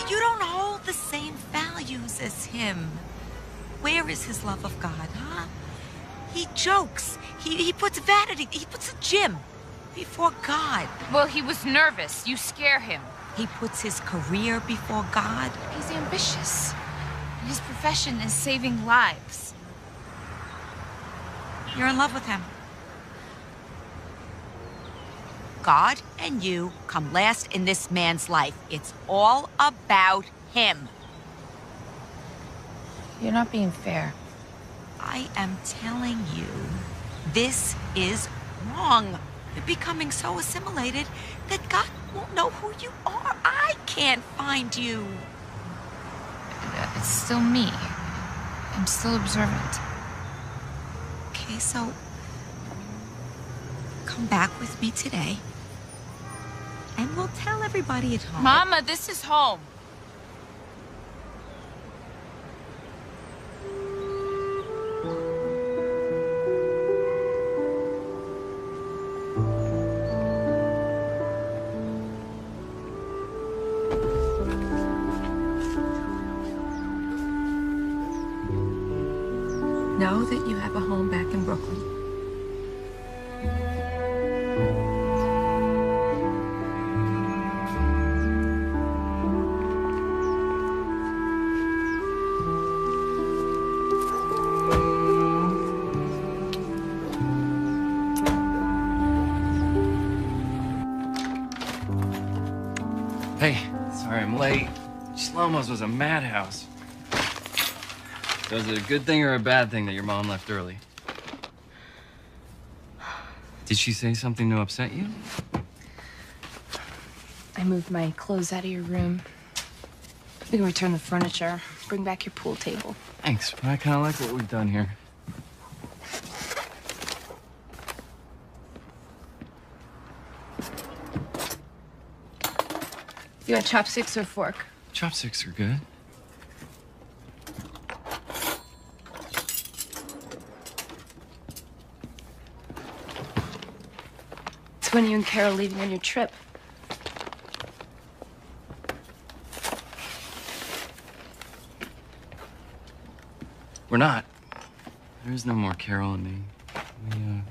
You don't hold the same values as him. Where is his love of God, huh? He jokes. He puts vanity, he puts a gym before God. Well, he was nervous. You scare him. He puts his career before God. He's ambitious. His profession is saving lives. You're in love with him. God and you come last in this man's life. It's all about him. You're not being fair. I am telling you, this is wrong. You're becoming so assimilated that God won't know who you are. I can't find you. It's still me. I'm still observant. Okay, so come back with me today. And we'll tell everybody at home. Mama, this is home. Know that you have a home back in Brooklyn. Hey, sorry I'm late. Shlomo's was a madhouse. So is it a good thing or a bad thing that your mom left early? Did she say something to upset you? I moved my clothes out of your room. We can return the furniture, bring back your pool table. Thanks, but I kind of like what we've done here. You want chopsticks or fork? Chopsticks are good. It's when you and Carol leaving on your trip. We're not. There is no more Carol and me. We,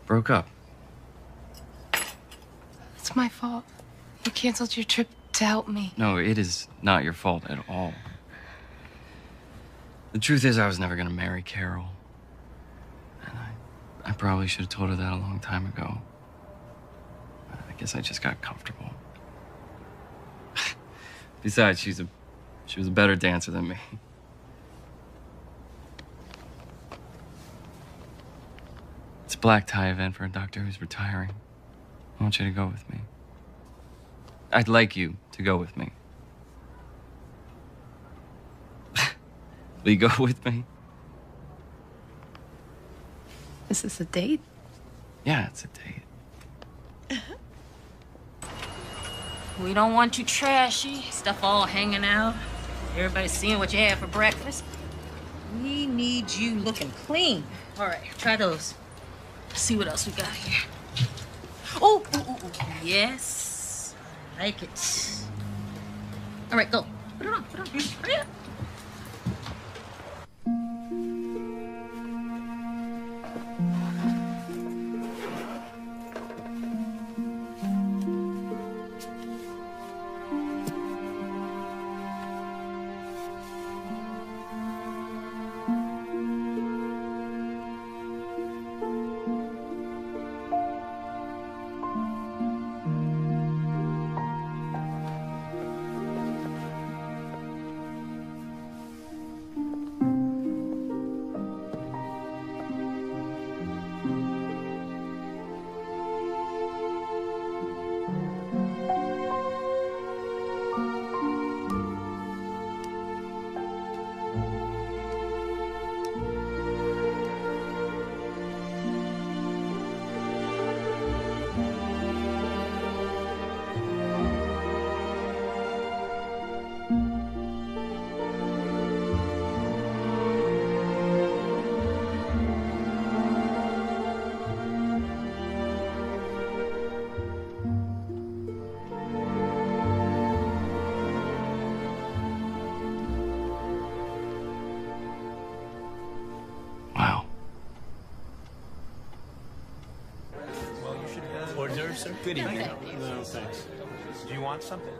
broke up. It's my fault. You canceled your trip to help me. No, it is not your fault at all. The truth is, I was never gonna marry Carol. And I probably should have told her that a long time ago. I guess I just got comfortable. Besides, she was a better dancer than me. It's a black tie event for a doctor who's retiring. I want you to go with me. I'd like you to go with me. Will you go with me? Is this a date? Yeah, it's a date. We don't want you trashy, stuff all hanging out. Everybody seeing what you had for breakfast. We need you looking clean. All right, try those. See what else we got here. Oh, yes, I like it. All right, go. Put it on, hurry up. sir. Good evening. No, thanks. Do you want something?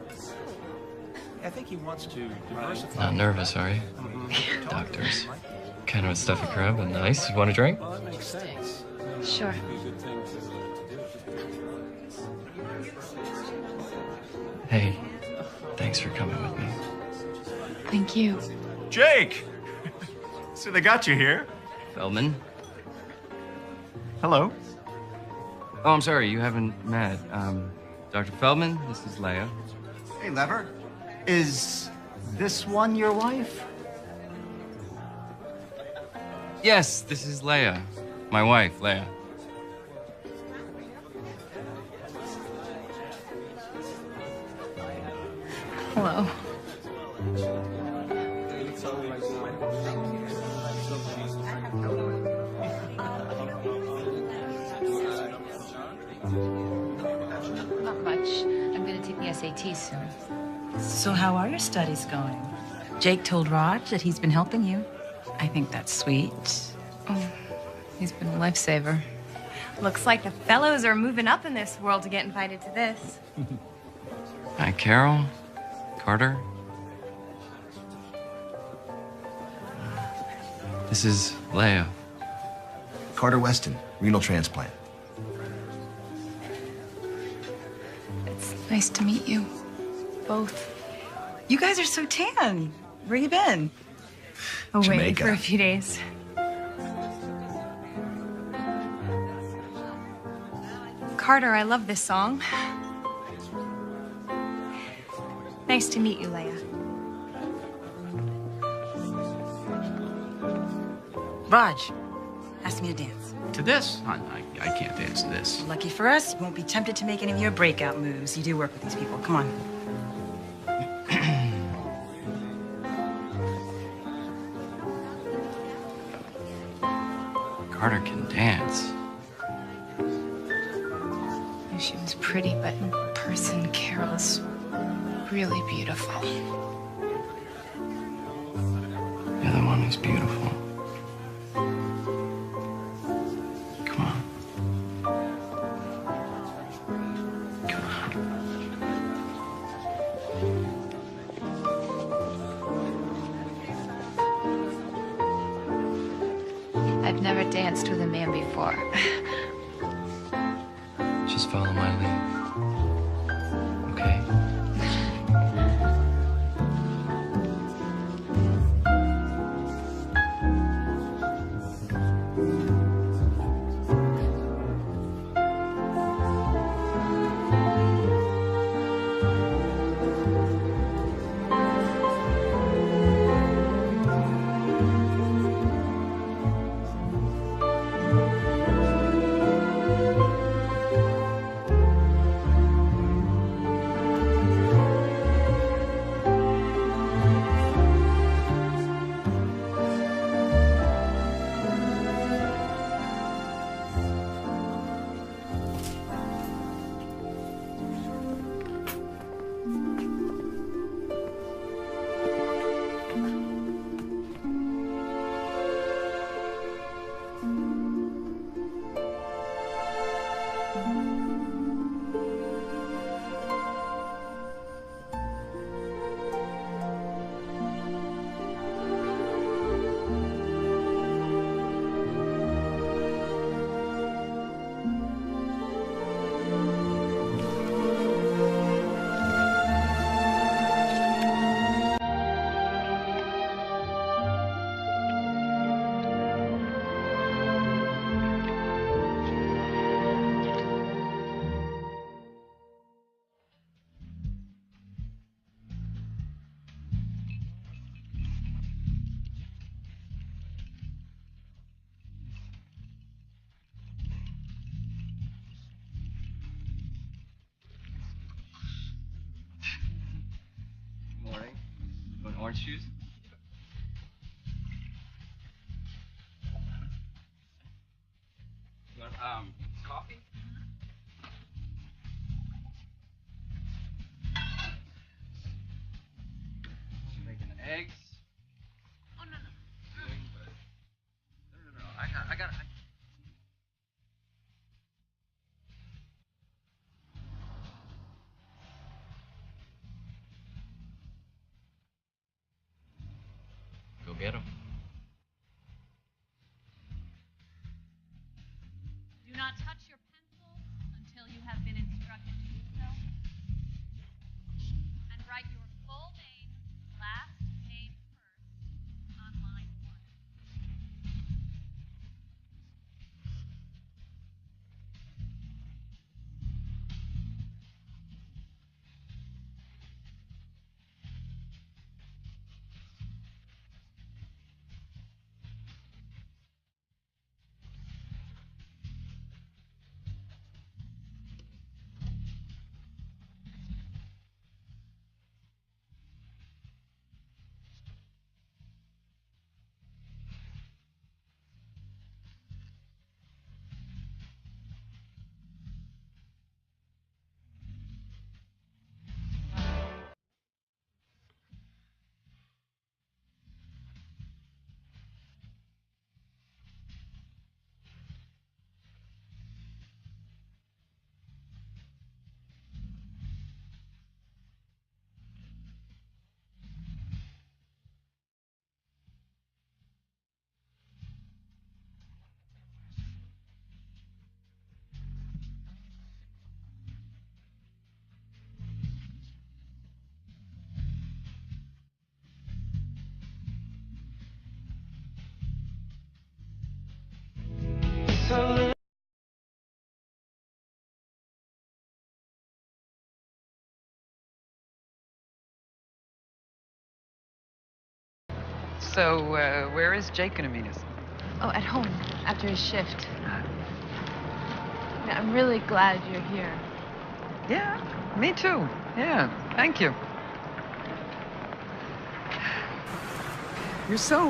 I think he wants to diversify. Not nervous, are you? Doctors. Kind of a stuffy crowd, but nice. You want a drink? Well, that makes sense. Sure. It'd be a good thing to Hey, thanks for coming with me. Thank you. Jake! So they got you here. Feldman? Hello. Oh, I'm sorry, you haven't met. Dr. Feldman, this is Leia. Hey, Lever. Is this one your wife? Yes, this is Leia. My wife, Leia. Hello. Not much. I'm gonna take the SAT soon. So how are your studies going? Jake told Raj that he's been helping you. I think that's sweet. Oh, he's been a lifesaver. Looks like the fellows are moving up in this world to get invited to this. Hi, Carol. Carter. This is Leia. Carter Weston, renal transplant. It's nice to meet you. Both. You guys are so tan. Where you been? Away Jamaica. for a few days. Carter, I love this song. Nice to meet you, Leia. Raj asked me to dance. To this? I can't dance to this. Lucky for us, you won't be tempted to make any of your breakout moves. You do work with these people. Come on. Carter can dance. Knew she was pretty, but in person, Carol's really beautiful. You're the one who's beautiful. Come on. Come on. I've never danced with a man before. Just follow my lead. Okay? Morning. You want orange juice? You want coffee? She's making eggs. Oh no. I got. not touch your pencil until you have been instructed to do so. And write your full name, last name first, on line 1. So, where is Jake gonna meet us? Oh, at home, after his shift. Yeah, I'm really glad you're here. Yeah, me too. Yeah, thank you. You're so,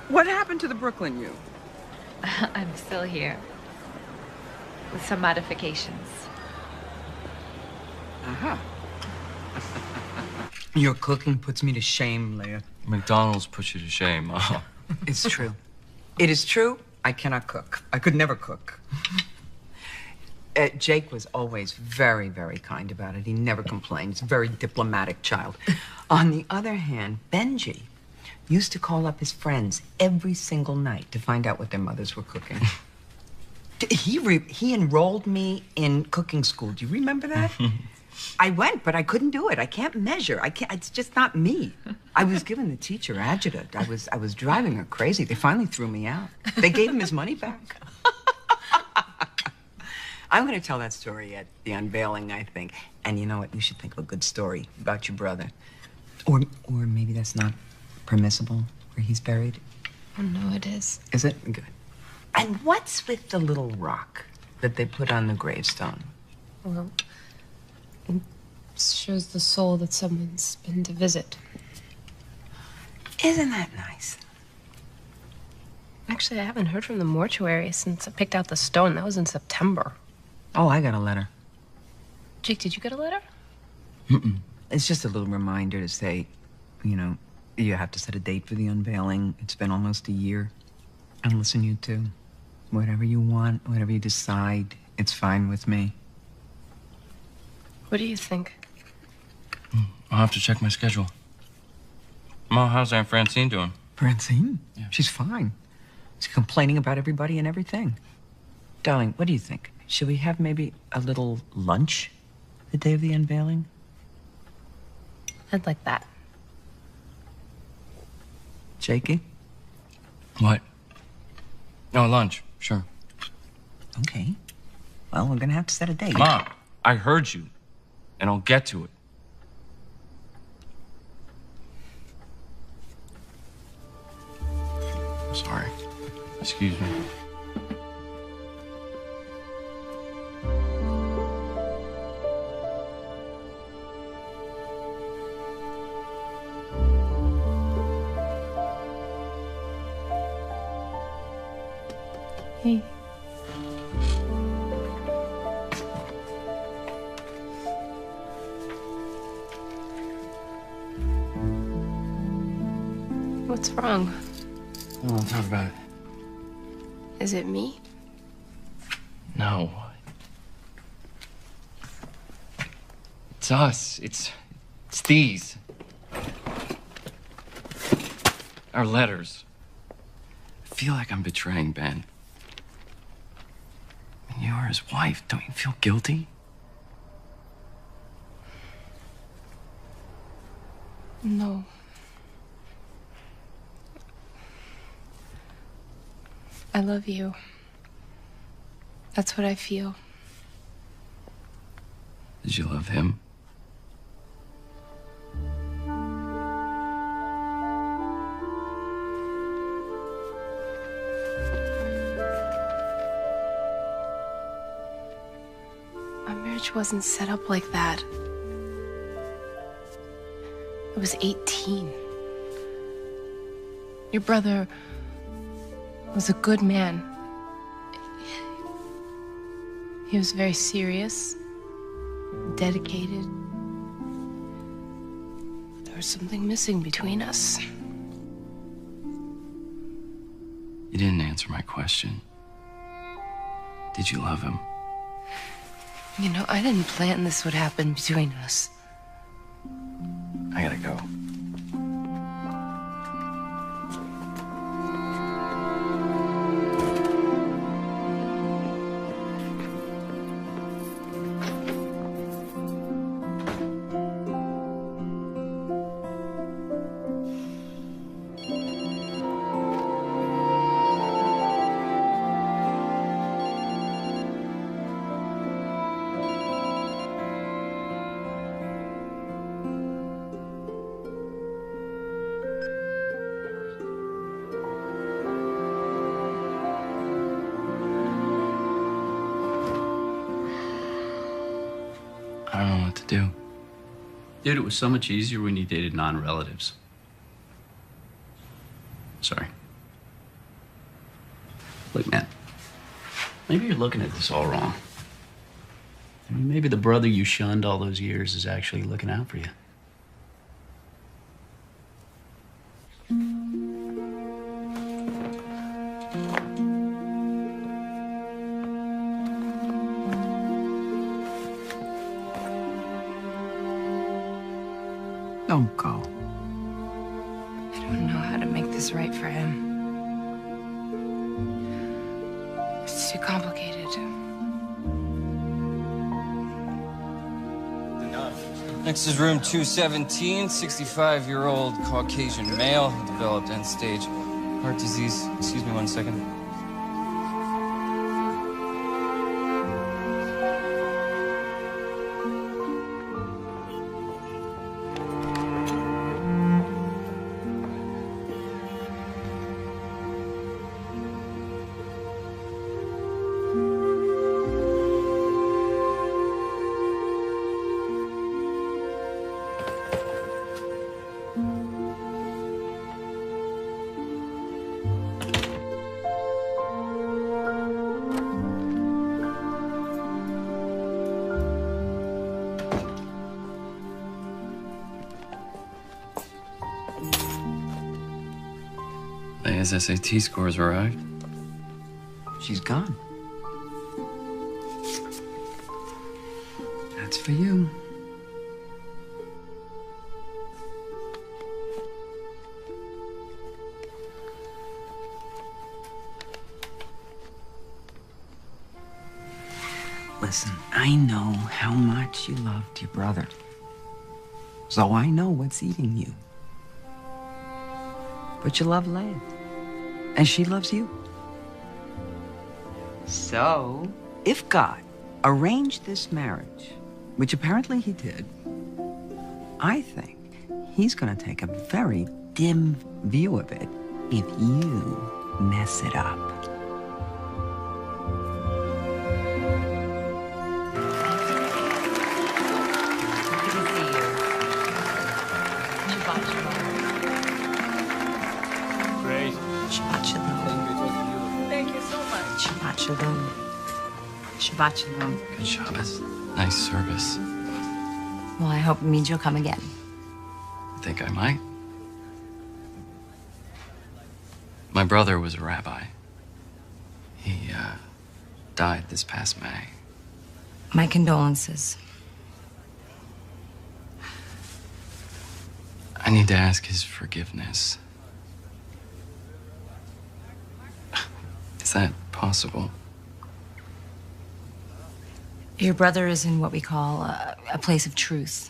What happened to the Brooklyn you? I'm still here. With some modifications. Uh-huh. Your cooking puts me to shame, Leia. McDonald's puts you to shame, Ma. It's true. It is true. I cannot cook. I could never cook. Jake was always very, very kind about it. He never complained. He's a very diplomatic child. On the other hand, Benji used to call up his friends every single night to find out what their mothers were cooking. He enrolled me in cooking school. Do you remember that? I went, but I couldn't do it. I can't measure. I can't. It's just not me. I was giving the teacher adjutant. I was driving her crazy. They finally threw me out. They gave him his money back. I'm going to tell that story at the unveiling, I think. And you know what? You should think of a good story about your brother. Or maybe that's not permissible, where he's buried. Oh, no, it is. Is it? Good. And what's with the little rock that they put on the gravestone? Well, it shows the soul that someone's been to visit. Isn't that nice? Actually, I haven't heard from the mortuary since I picked out the stone. That was in September. Oh, I got a letter. Jake, did you get a letter? Mm-mm. It's just a little reminder to say, you know, you have to set a date for the unveiling. It's been almost a year. And listen, you two, whatever you want, whatever you decide, it's fine with me. What do you think? I'll have to check my schedule. Ma, how's Aunt Francine doing? Francine? Yeah. She's fine. She's complaining about everybody and everything. Darling, what do you think? Should we have maybe a little lunch the day of the unveiling? I'd like that. Jakey? What? Oh, lunch. Sure. Okay. Well, we're gonna have to set a date. Ma, I heard you, and I'll get to it. I'm sorry. Excuse me. Hey. What's wrong? I don't want to talk about it. Is it me? No. It's us. It's these. Our letters. I feel like I'm betraying Ben. You are his wife. Don't you feel guilty? No. I love you. That's what I feel. Did you love him? Our marriage wasn't set up like that. I was 18. Your brother was a good man. He was very serious, dedicated. There was something missing between us. You didn't answer my question. Did you love him? You know, I didn't plan this would happen between us. I gotta go. I don't know what to do. Dude, it was so much easier when you dated non-relatives. Sorry. Look, man, maybe you're looking at this all wrong. I mean, maybe the brother you shunned all those years is actually looking out for you. Don't go. I don't know how to make this right for him. It's too complicated. Next is room 217, 65-year-old Caucasian male who developed end-stage heart disease. Excuse me 1 second. Leia's SAT scores arrived. She's gone. That's for you. Listen, I know how much you loved your brother. So I know what's eating you. But you love Leia. And she loves you. So, if God arranged this marriage, which apparently he did, I think he's going to take a very dim view of it if you mess it up. Great. Shabbat shalom. Thank you so much. Shabbat shalom. Shabbat shalom. Good Shabbos. Nice service. Well, I hope it means you'll come again. I think I might. My brother was a rabbi. He, died this past May. My condolences. I need to ask his forgiveness. Is that possible? Your brother is in what we call a place of truth,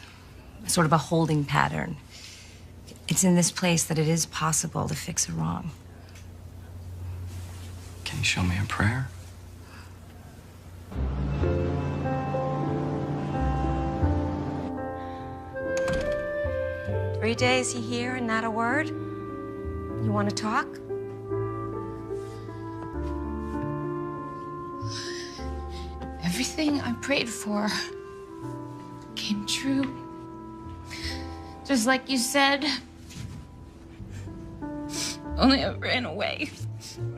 sort of a holding pattern. It's in this place that it is possible to fix a wrong. Can you show me a prayer? Three days you here and not a word? You want to talk? Everything I prayed for came true. Just like you said. Only I ran away.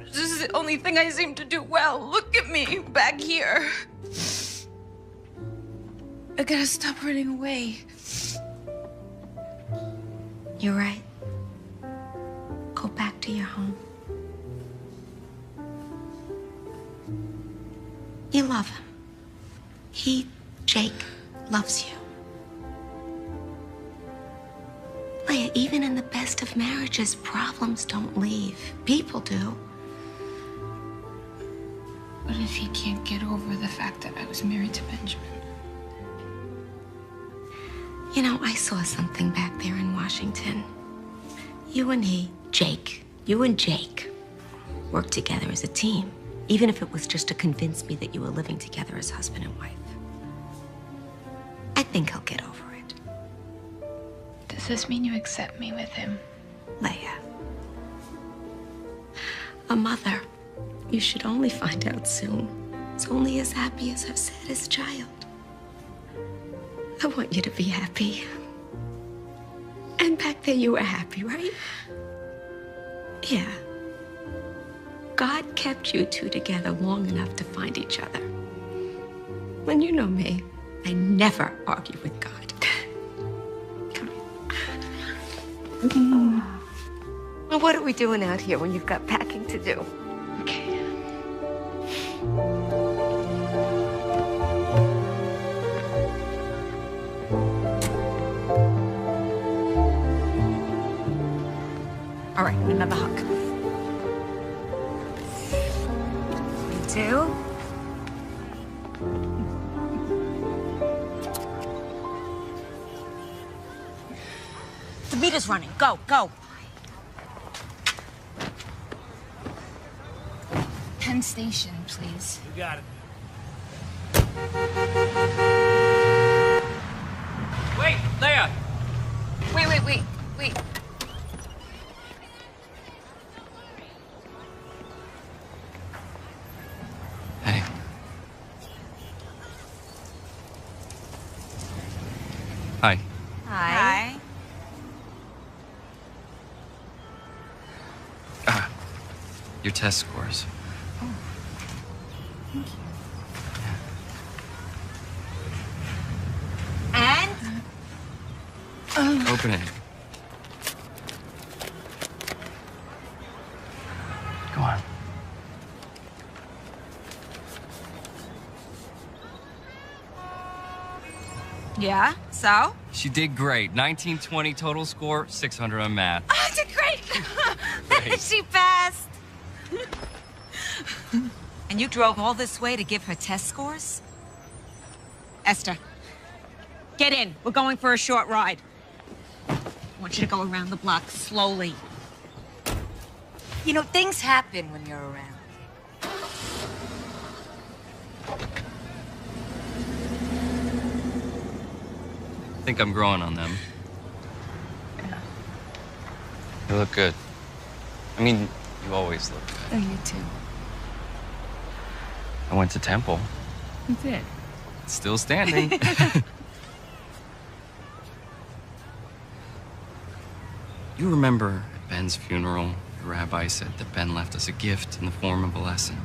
This is the only thing I seem to do well. Look at me, back here. I gotta stop running away. You're right. Go back to your home. You love him. Jake, loves you. Leia, even in the best of marriages, problems don't leave. People do. What if he can't get over the fact that I was married to Benjamin? You know, I saw something back there in Washington. You and Jake worked together as a team, even if it was just to convince me that you were living together as husband and wife. I think he'll get over it. Does this mean you accept me with him? Leia. A mother, you should only find out soon, is only as happy as her saddest child. I want you to be happy. And back there you were happy, right? Yeah. God kept you two together long enough to find each other. When you know me, I never argue with God. Come here. Well, what are we doing out here when you've got packing to do? Okay. All right, another hug. You too. The meter's running. Go, go. Penn Station, please. You got it. Wait, Leia! Wait. Hey. Hi. Hi. Your test scores. And? Open it. Go on. Yeah, so? She did great. 1920 total score, 600 on math. I did great. Great. She passed. And you drove all this way to give her test scores? Esther, get in. We're going for a short ride. I want you to go around the block slowly. You know, things happen when you're around. I think I'm growing on them. You look good. I mean, you always look good. Oh, you too. I went to Temple. You did. It's still standing. You remember at Ben's funeral, the rabbi said that Ben left us a gift in the form of a lesson.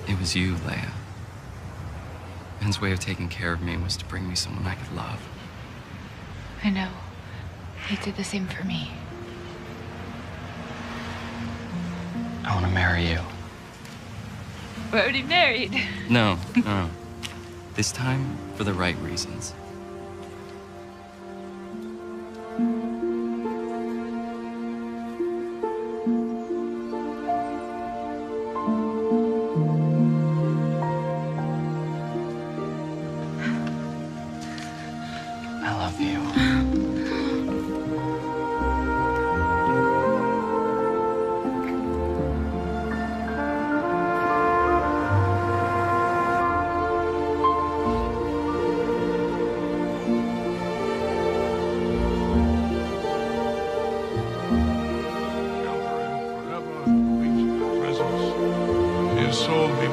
It was you, Leia. Ben's way of taking care of me was to bring me someone I could love. I know. He did the same for me. I want to marry you. We're already married. No. This time, for the right reasons.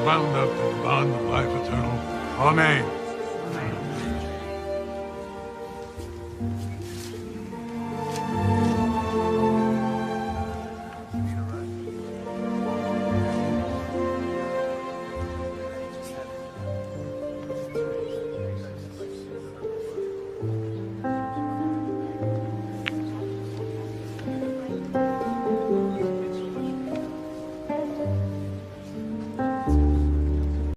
bound up in the bond of life eternal. Amen.